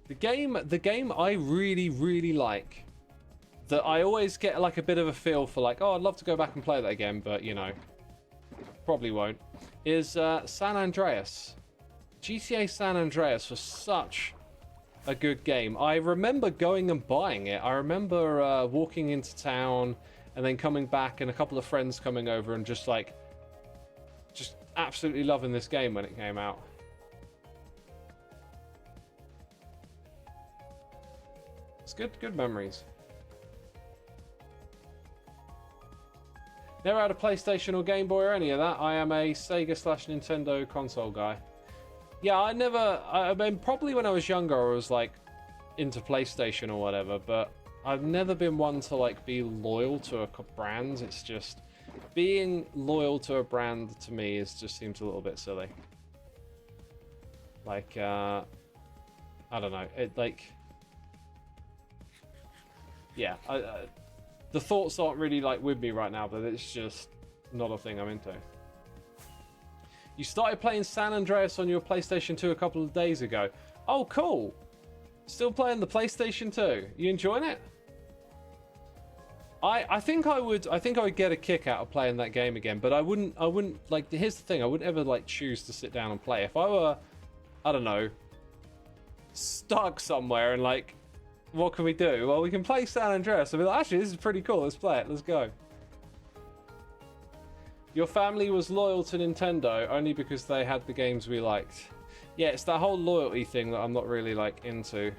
The game I really, really like, that I always get like a bit of a feel for, like, oh, I'd love to go back and play that again, but, you know, probably won't, is San Andreas. GTA San Andreas was such a good game. I remember going and buying it. I remember walking into town and then coming back and a couple of friends coming over and just absolutely loving this game when it came out. It's good memories. Never had a PlayStation or Game Boy or any of that. I am a Sega/Nintendo console guy. Yeah, I mean, probably when I was younger, I was like into PlayStation or whatever, but I've never been one to like be loyal to a brand. It's just, being loyal to a brand to me just seems a little bit silly. Like, I don't know. It like, yeah, the thoughts aren't really like with me right now, but it's just not a thing I'm into. You started playing San Andreas on your PlayStation 2 a couple of days ago. Oh, cool. Still playing the PlayStation 2. You enjoying it? I think I would get a kick out of playing that game again, but I wouldn't like, here's the thing, I wouldn't ever like choose to sit down and play. If I were, I don't know, stuck somewhere and like, what can we do? Well, we can play San Andreas. I'd be like, actually, this is pretty cool. Let's play it. Let's go. Your family was loyal to Nintendo only because they had the games we liked. Yeah, it's that whole loyalty thing that I'm not really like into.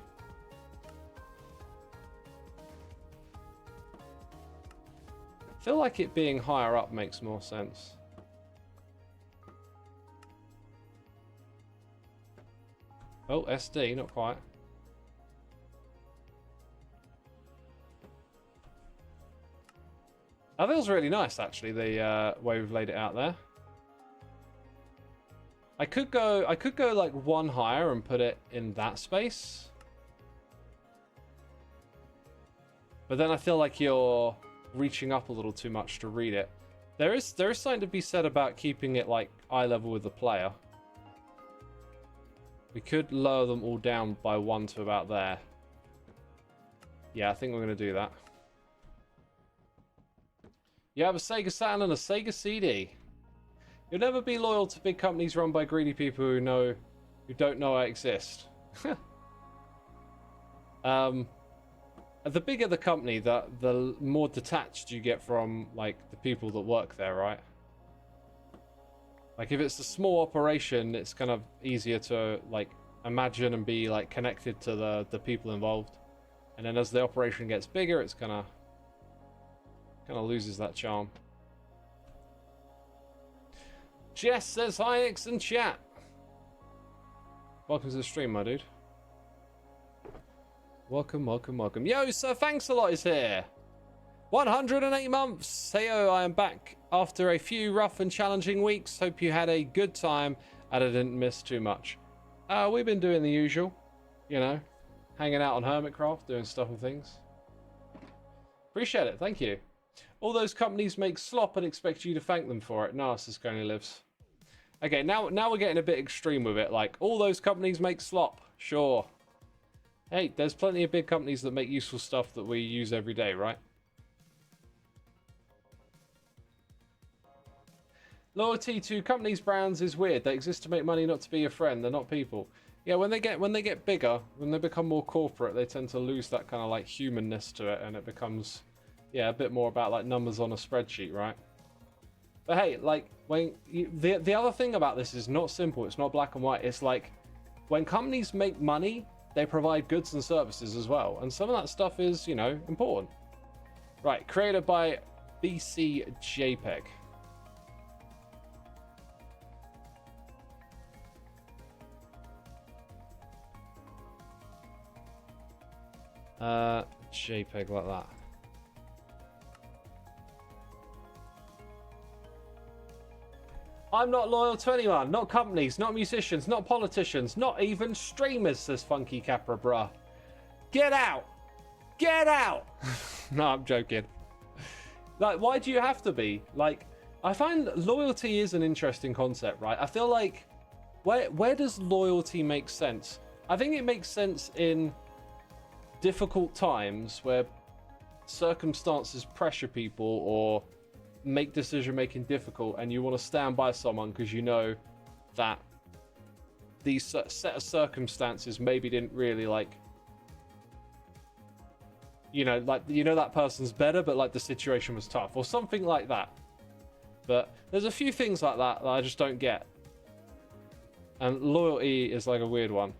I feel like it being higher up makes more sense. Oh, SD, not quite. That feels really nice, actually, the way we've laid it out there. I could go like one higher and put it in that space. But then I feel like you're reaching up a little too much to read it. There is something to be said about keeping it like eye level with the player. We could lower them all down by 1 to about there. Yeah, I think we're going to do that. You have a Sega Saturn and a Sega CD. You'll never be loyal to big companies run by greedy people who don't know I exist. The bigger the company, the more detached you get from like the people that work there, right? Like if it's a small operation, it's kind of easier to like imagine and be like connected to the people involved. And then as the operation gets bigger, it's kind of loses that charm. Jess says hi, X in chat. Welcome to the stream, my dude. Welcome, welcome, welcome. Yo, Sir Thanks a Lot is here. 108 months. Heyo, I am back after a few rough and challenging weeks. Hope you had a good time and I didn't miss too much. We've been doing the usual, you know, hanging out on Hermitcraft, doing stuff and things. Appreciate it, thank you. All those companies make slop and expect you to thank them for it. Narcissist only lives. Okay, now we're getting a bit extreme with it. Like, all those companies make slop. Sure. Hey, there's plenty of big companies that make useful stuff that we use every day, right? Loyalty to companies' brands is weird. They exist to make money, not to be your friend. They're not people. Yeah, when they get bigger, when they become more corporate, they tend to lose that kind of like humanness to it, and it becomes, yeah, a bit more about like numbers on a spreadsheet, right? But hey, like the other thing about this is not simple. It's not black and white. It's like when companies make money, they provide goods and services as well, and some of that stuff is, you know, important. Right, created by BC JPEG. JPEG like that. I'm not loyal to anyone, not companies, not musicians, not politicians, not even streamers, says Funky Capra, bruh. Get out! Get out! No, I'm joking. Like, why do you have to be? Like, I find loyalty is an interesting concept, right? I feel like, where does loyalty make sense? I think it makes sense in difficult times where circumstances pressure people or make decision making difficult, and you want to stand by someone because you know that these set of circumstances maybe didn't really like, you know, like, you know, that person's better, but like the situation was tough or something like that. But there's a few things like that I just don't get, and loyalty is like a weird one.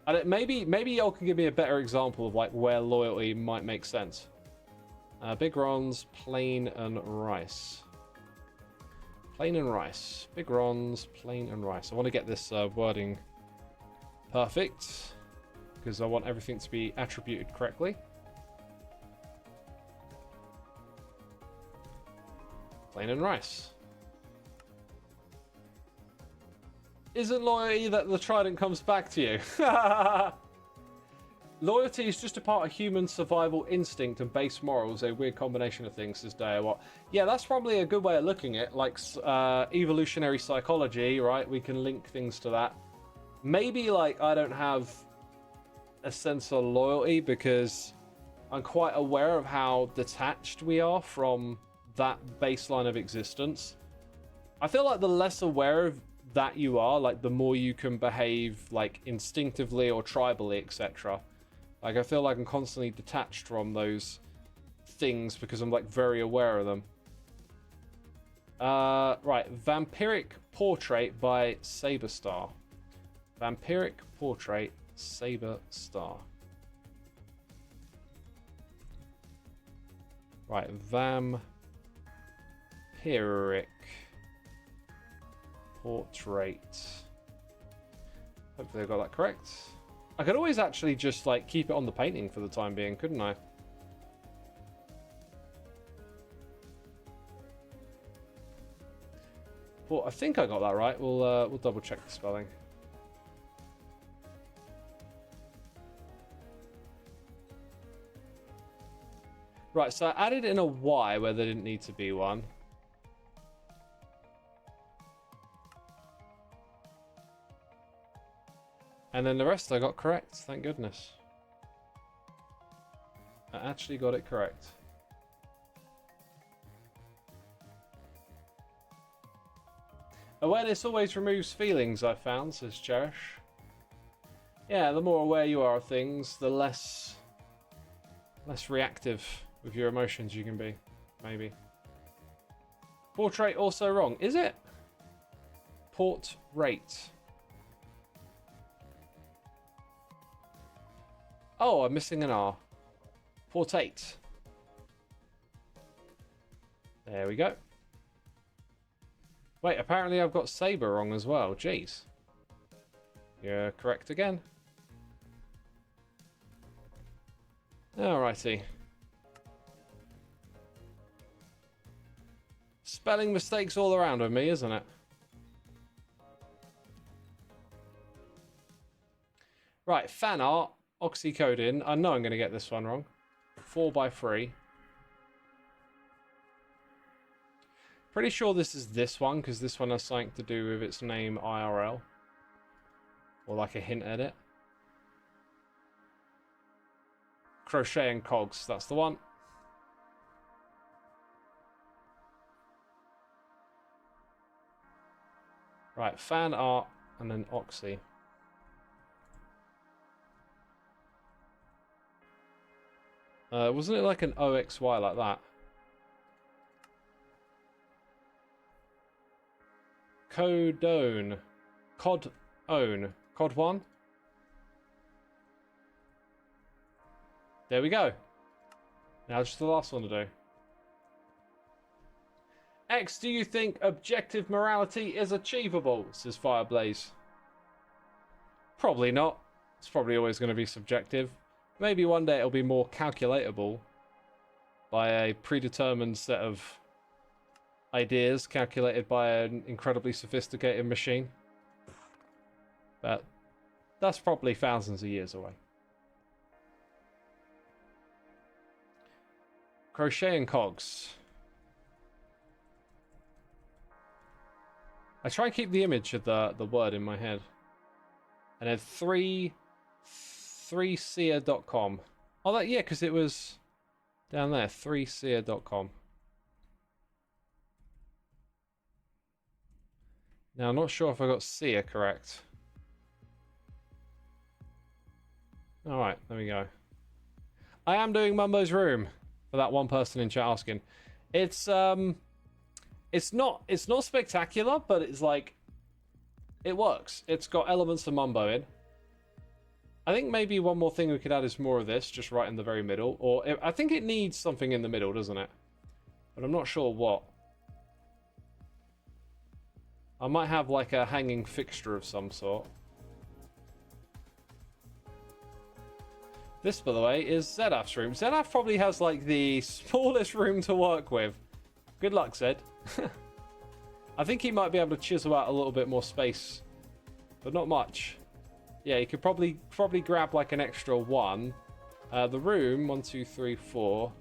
And maybe y'all can give me a better example of like where loyalty might make sense. Big Ron's, plain and rice. Plain and rice. Big Ron's, plain and rice. I want to get this wording perfect because I want everything to be attributed correctly. Plain and rice. Isn't loyalty that the trident comes back to you? Loyalty is just a part of human survival instinct and base morals, a weird combination of things, says Daya. Yeah, that's probably a good way of looking at it, like evolutionary psychology, right? We can link things to that. Maybe, like, I don't have a sense of loyalty because I'm quite aware of how detached we are from that baseline of existence. I feel like the less aware of that you are, like, the more you can behave, like, instinctively or tribally, etc. Like, I feel like I'm constantly detached from those things because I'm, like, very aware of them. Right, Vampiric Portrait by Saberstar. Vampiric Portrait, Saberstar. Right, Vampiric Portrait. Hopefully I got that correct. I could always actually just like keep it on the painting for the time being, couldn't I? Well, I think I got that right. We'll double check the spelling. Right, so I added in a Y where there didn't need to be one. And then the rest I got correct, thank goodness. I actually got it correct. Awareness always removes feelings, I've found, says Cherish. Yeah, the more aware you are of things, the less reactive with your emotions you can be, maybe. Portrait also wrong, is it? Portrait. Oh, I'm missing an R. Portate. There we go. Wait, apparently I've got Saber wrong as well. Jeez. You're correct again. Alrighty. Spelling mistakes all around with me, isn't it? Right, fan art, oxycodone. I know I'm going to get this one wrong. 4x3. Pretty sure this is this one, because this one has something to do with its name IRL. Or like a hint at it. Crochet and cogs, that's the one. Right, fan art and then oxy. Wasn't it like an OXY like that? Codone. Cod-own. Cod 1? There we go. Now just the last one to do. X, do you think objective morality is achievable? Says Fireblaze. Probably not. It's probably always going to be subjective. Maybe one day it'll be more calculatable by a predetermined set of ideas calculated by an incredibly sophisticated machine. But that's probably thousands of years away. Crochet and cogs. I try and keep the image of the word in my head. And then 3seer.com. Oh, that, yeah, because it was down there. 3seer.com. Now, I'm not sure if I got seer correct. Alright, there we go. I am doing Mumbo's room, for that one person in chat asking. It's not spectacular, but it's like, it works. It's got elements of Mumbo in. I think maybe one more thing we could add is more of this, just right in the very middle. Or I think it needs something in the middle, doesn't it? But I'm not sure what. I might have like a hanging fixture of some sort. This, by the way, is Zedaf's room. Zedaf probably has like the smallest room to work with. Good luck, Zed. I think he might be able to chisel out a little bit more space, but not much. Yeah, you could probably grab like an extra one. The room 1, 2, 3, 4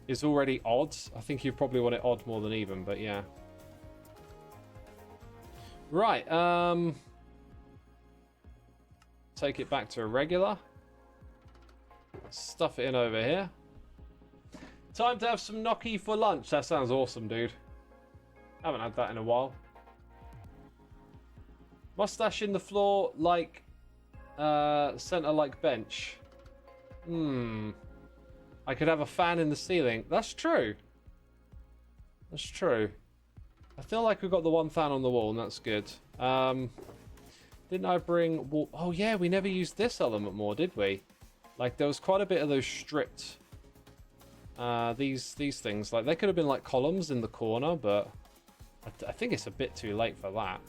is already odd. I think you probably want it odd more than even, but yeah. Right. Take it back to a regular. Stuff it in over here. Time to have some gnocchi for lunch. That sounds awesome, dude. Haven't had that in a while. Mustache in the floor like center like bench. I could have a fan in the ceiling. That's true. That's true. I feel like we've got the one fan on the wall, and that's good. Didn't I bring wall? Oh yeah, we never used this element more, did we? Like there was quite a bit of those stripped these things. Like they could have been like columns in the corner, but I think it's a bit too late for that.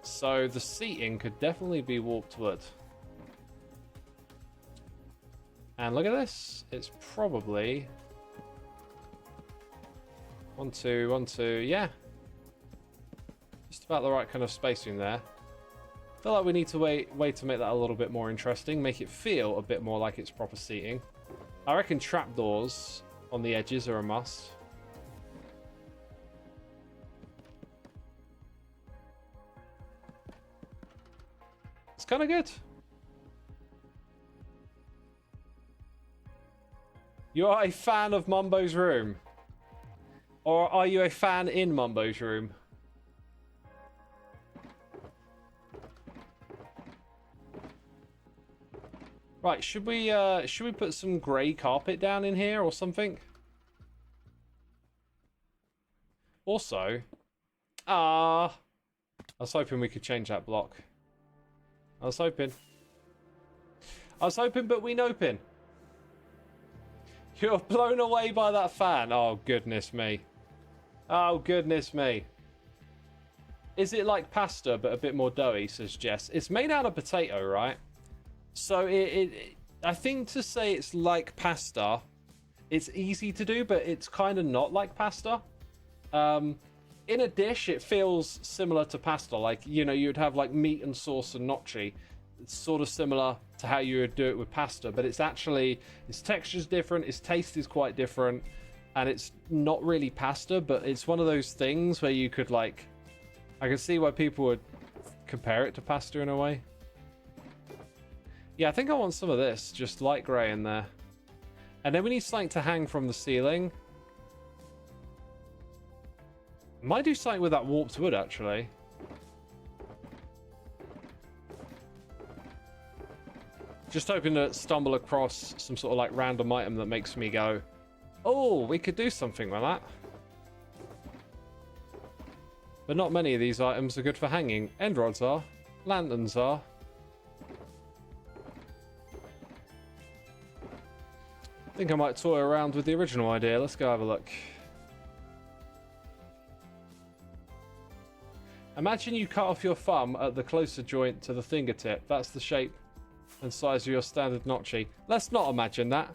So the seating could definitely be warped wood. And look at this. It's probably 1, 2, 1, 2. Yeah. Just about the right kind of spacing there. Feel like we need to wait to make that a little bit more interesting. Make it feel a bit more like it's proper seating. I reckon trapdoors on the edges are a must. It's kind of good. You are a fan of Mumbo's room? Or are you a fan in Mumbo's room? Right, should we put some grey carpet down in here or something? Also, I was hoping we could change that block. I was hoping, but we noping. You're blown away by that fan. Oh, goodness me. Oh, goodness me. Is it like pasta, but a bit more doughy, says Jess. It's made out of potato, right? So I think to say it's like pasta, it's easy to do, but it's kind of not like pasta. In a dish, it feels similar to pasta. Like, you know, you'd have like meat and sauce and gnocchi. It's sort of similar to how you would do it with pasta, but it's actually, its texture's different, its taste is quite different, and it's not really pasta, but it's one of those things where you could like, I can see why people would compare it to pasta in a way. Yeah, I think I want some of this, just light grey in there. And then we need something to hang from the ceiling. Might do something with that warped wood, actually. Just hoping to stumble across some sort of like random item that makes me go, oh, we could do something with that. But not many of these items are good for hanging. End rods are. Lanterns are. I think I might toy around with the original idea. Let's go have a look. Imagine you cut off your thumb at the closer joint to the fingertip. That's the shape and size of your standard gnocchi. Let's not imagine that.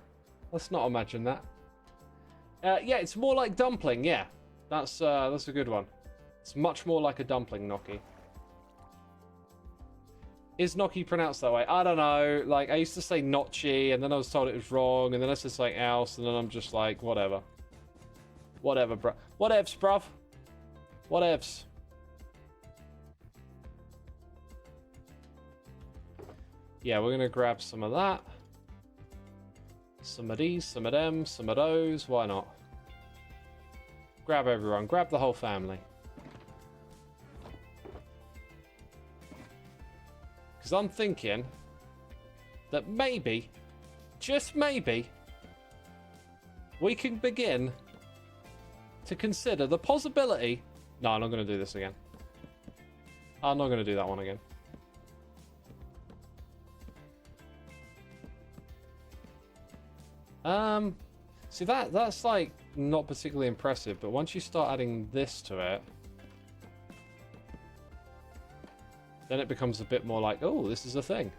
Let's not imagine that. Yeah, it's more like dumpling. Yeah, that's a good one. It's much more like a dumpling gnocchi. Is gnocchi pronounced that way? I don't know. Like, I used to say gnocchi, and then I was told it was wrong, and then I said something else, and then I'm just like, whatever. Whatever, bro. Whatevs, bruv. Whatevs. Yeah, we're going to grab some of that. Some of these, some of them, some of those. Why not? Grab everyone. Grab the whole family. Because I'm thinking that maybe, just maybe, we can begin to consider the possibility... No, I'm not going to do this again. I'm not going to do that one again. See that's like not particularly impressive, but once you start adding this to it, then it becomes a bit more like, oh, this is a thing.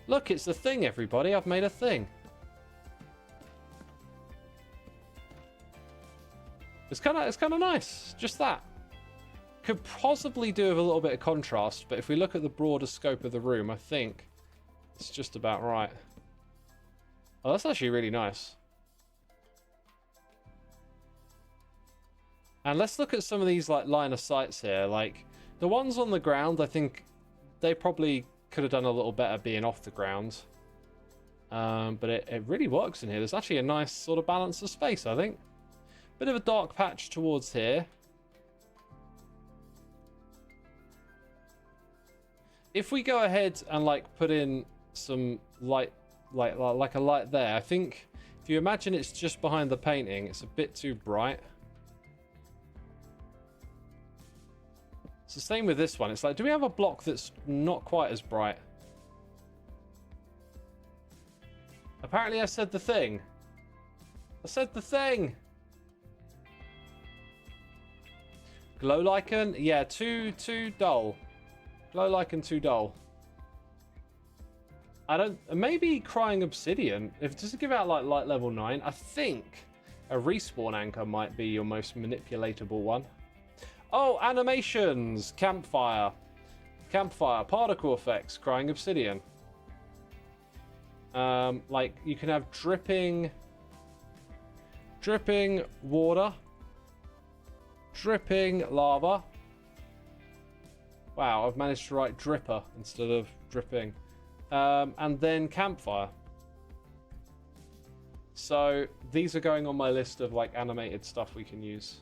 Look, it's a thing, everybody. I've made a thing. It's kind of nice. Just that. Could possibly do with a little bit of contrast, but if we look at the broader scope of the room, I think it's just about right. Oh, that's actually really nice. And let's look at some of these like line of sights here. Like the ones on the ground, I think they probably could have done a little better being off the ground. But it really works in here. There's actually a nice sort of balance of space, I think. Bit of a dark patch towards here. If we go ahead and like put in some light, like a light there, I think if you imagine it's just behind the painting, it's a bit too bright. It's the same with this one. It's like, do we have a block that's not quite as bright? Apparently I said the thing. I said the thing. Glow lichen? Yeah, too dull. Glow lichen too dull. I don't... Maybe crying obsidian. If it doesn't give out like light level 9, I think a respawn anchor might be your most manipulatable one. Oh, animations! Campfire. Campfire. Particle effects. Crying obsidian. Like, you can have dripping water. Dripping lava. Wow, I've managed to write dripper instead of dripping. And then campfire. So these are going on my list of like animated stuff we can use.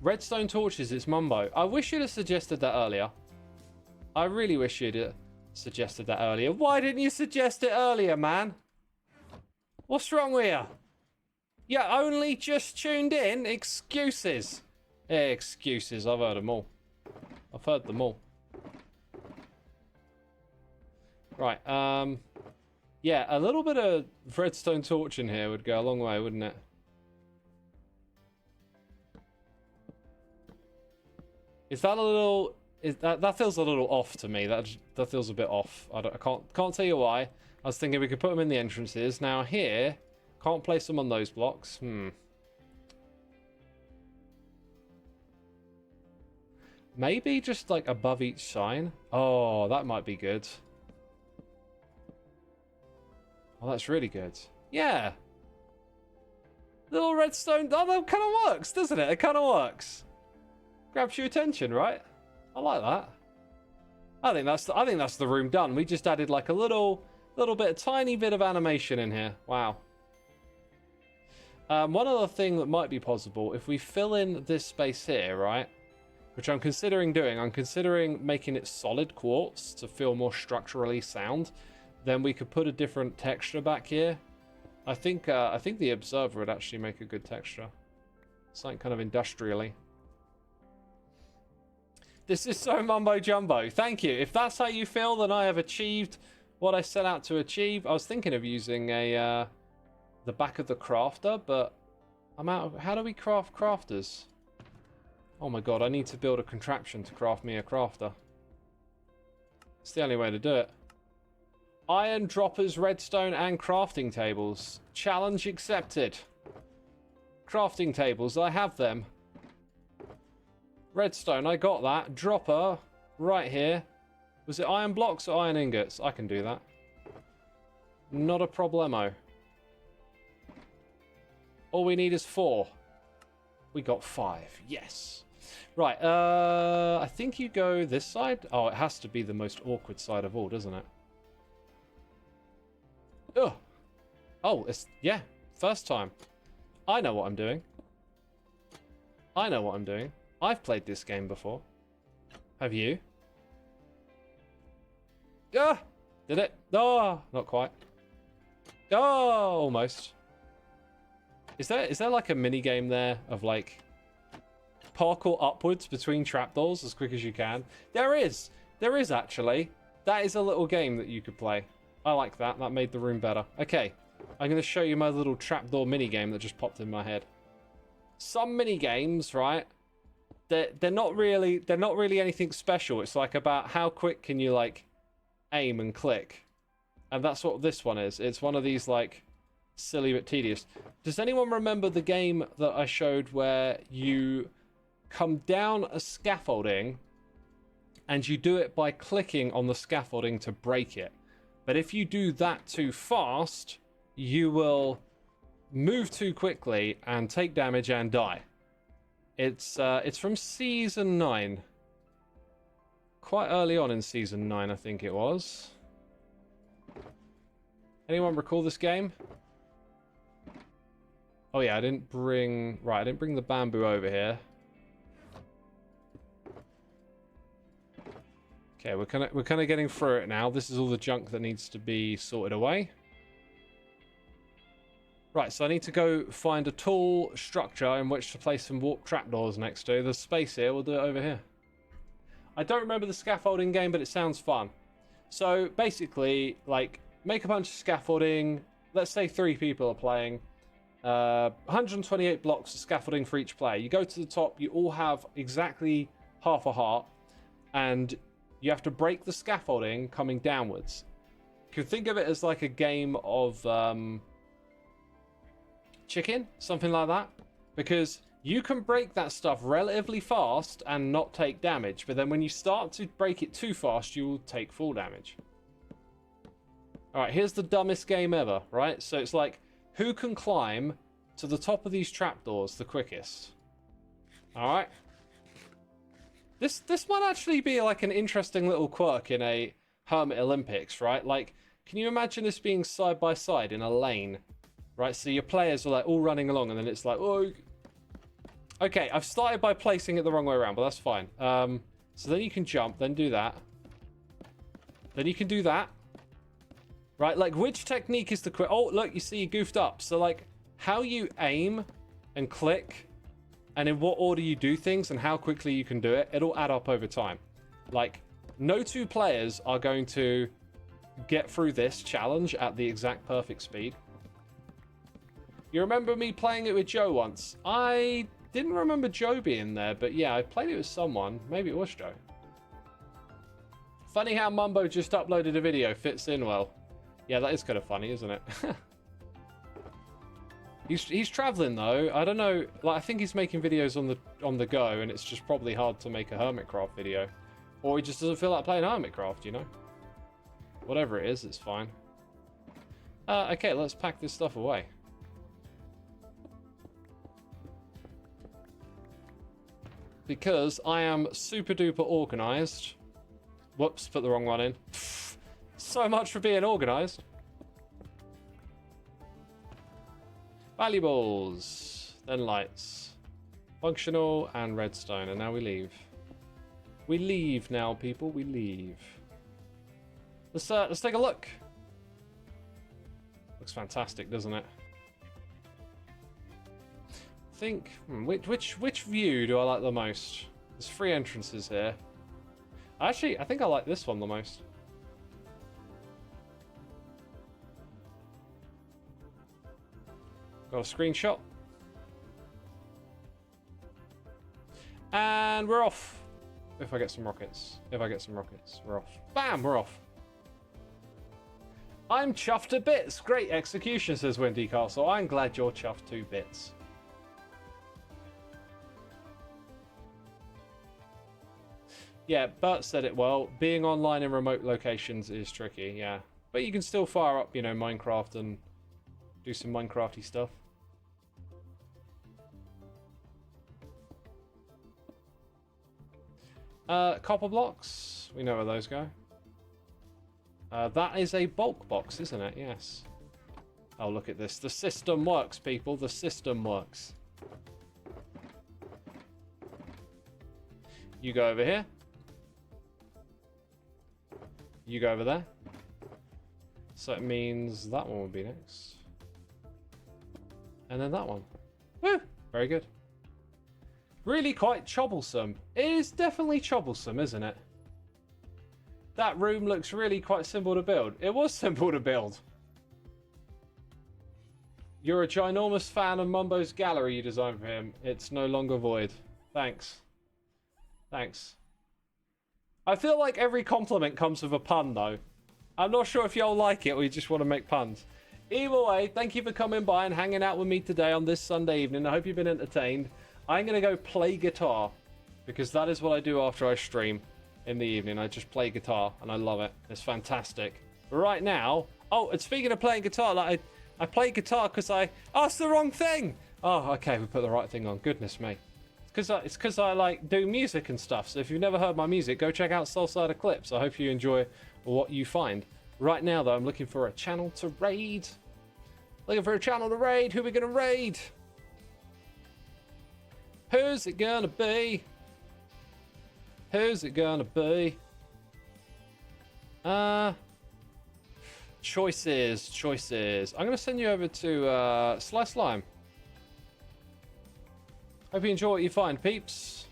Redstone torches, it's Mumbo. I wish you'd have suggested that earlier. I really wish you'd have suggested that earlier. Why didn't you suggest it earlier, man? What's wrong with you? You only just tuned in? Excuses. Excuses, I've heard them all. I've heard them all. Right, yeah, a little bit of redstone torch in here would go a long way, wouldn't it? Is that a little... that feels a little off to me. That feels a bit off. I can't tell you why. I was thinking we could put them in the entrances. Now here, can't place them on those blocks. Maybe just like above each sign. Oh, that might be good. Oh, that's really good. Yeah. Little redstone. Oh, that kind of works, doesn't it? It kind of works. Grabs your attention, right? I like that. I think that's the room done. We just added like a little bit, a tiny bit of animation in here. Wow. One other thing that might be possible, if we fill in this space here, right? Which I'm considering doing. I'm considering making it solid quartz to feel more structurally sound. Then we could put a different texture back here. I think the observer would actually make a good texture. Something kind of industrially. This is so mumbo jumbo. Thank you. If that's how you feel, then I have achieved what I set out to achieve. I was thinking of using the back of the crafter, but I'm out of... How do we craft crafters? Oh my god, I need to build a contraption to craft me a crafter. It's the only way to do it. Iron droppers, redstone, and crafting tables. Challenge accepted. Crafting tables, I have them. Redstone, I got that. Dropper, right here. Was it iron blocks or iron ingots? I can do that. Not a problemo. All we need is 4. We got 5. Yes. Right, I think you go this side. Oh, it has to be the most awkward side of all, doesn't it? Ugh. Oh, it's... Yeah, first time. I know what I'm doing. I know what I'm doing. I've played this game before. Have you? Ah! Did it? Oh, not quite. Oh, almost. Is there like a mini game there of like parkour upwards between trapdoors as quick as you can? There is. There is actually. That is a little game that you could play. I like that. That made the room better. Okay. I'm going to show you my little trapdoor mini game that just popped in my head. Some mini games, right? They're not really anything special. It's like about how quick can you like aim and click. And that's what this one is. It's one of these like silly but tedious. Does anyone remember the game that I showed where you come down a scaffolding and you do it by clicking on the scaffolding to break it? But if you do that too fast, you will move too quickly and take damage and die. It's from season 9. Quite early on in season 9, I think it was. Anyone recall this game? Oh yeah, I didn't bring the bamboo over here. Okay, we're kind of getting through it now. This is all the junk that needs to be sorted away. Right, so I need to go find a tall structure in which to place some warp trapdoors next to. There's space here, we'll do it over here. I don't remember the scaffolding game, but it sounds fun. So basically, like, make a bunch of scaffolding. Let's say 3 people are playing. 128 blocks of scaffolding for each player. You go to the top, you all have exactly half a heart, and you have to break the scaffolding coming downwards. You can think of it as like a game of chicken, something like that, because you can break that stuff relatively fast and not take damage, but then when you start to break it too fast, you will take full damage. Alright, here's the dumbest game ever, right? So it's like, who can climb to the top of these trapdoors the quickest? Alright. This might actually be like an interesting little quirk in a Hermit Olympics, right? Like, can you imagine this being side by side in a lane, right? So your players are like all running along, and then it's like, oh, okay. I've started by placing it the wrong way around, but that's fine. So then you can jump, then do that, then you can do that, right? Like, which technique is the quick? Oh, look, you see, you goofed up. So like, how you aim and click, and in what order you do things, and how quickly you can do it, it'll add up over time. Like, no two players are going to get through this challenge at the exact perfect speed. You remember me playing it with Joe once? I didn't remember Joe being there, but yeah, I played it with someone. Maybe it was Joe. Funny how Mumbo just uploaded a video. Fits in well. Yeah, that is kind of funny, isn't it? He's traveling though. I don't know. Like, I think he's making videos on the go, and it's just probably hard to make a Hermitcraft video, or he just doesn't feel like playing Hermitcraft. You know. Whatever it is, it's fine. Okay, let's pack this stuff away. Because I am super duper organized. Whoops, put the wrong one in. So much for being organized. Valuables, then lights, functional, and redstone, and now we leave. We leave now, people. We leave. Let's take a look. Looks fantastic, doesn't it? I think which view do I like the most? There's 3 entrances here. Actually, I think I like this one the most. Got a screenshot. And we're off. If I get some rockets. If I get some rockets, we're off. Bam, we're off. I'm chuffed to bits. Great execution, says Wendy Castle. I'm glad you're chuffed to bits. Yeah, Bert said it well. Being online in remote locations is tricky, yeah. But you can still fire up, you know, Minecraft and do some Minecrafty stuff. Copper blocks. We know where those go. That is a bulk box, isn't it? Yes. Oh, look at this. The system works, people. The system works. You go over here. You go over there. So it means that one will be next. And then that one. Woo! Very good. Really quite troublesome. It is definitely troublesome, isn't it? That room looks really quite simple to build. It was simple to build. You're a ginormous fan of Mumbo's gallery you designed for him. It's no longer void. Thanks. Thanks. I feel like every compliment comes with a pun, though. I'm not sure if y'all like it or you just want to make puns. Either way, thank you for coming by and hanging out with me today on this Sunday evening. I hope you've been entertained. I'm going to go play guitar, because that is what I do after I stream in the evening. I just play guitar, and I love it. It's fantastic. But right now... Oh, and speaking of playing guitar, like I play guitar because I asked the wrong thing. Oh, okay, we put the right thing on. Goodness me. It's because I like do music and stuff. So if you've never heard my music, go check out Soulsider Clips. I hope you enjoy what you find. Right now, though, I'm looking for a channel to raid. Looking for a channel to raid. Who are we going to raid? Who's it gonna be? Who's it gonna be? Choices. I'm gonna send you over to Slice Lime. Hope you enjoy what you find, peeps.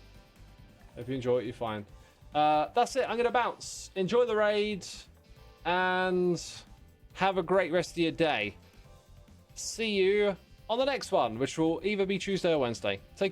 Hope you enjoy what you find. That's it. I'm gonna bounce. Enjoy the raid, and have a great rest of your day. See you on the next one, which will either be Tuesday or Wednesday. Take care.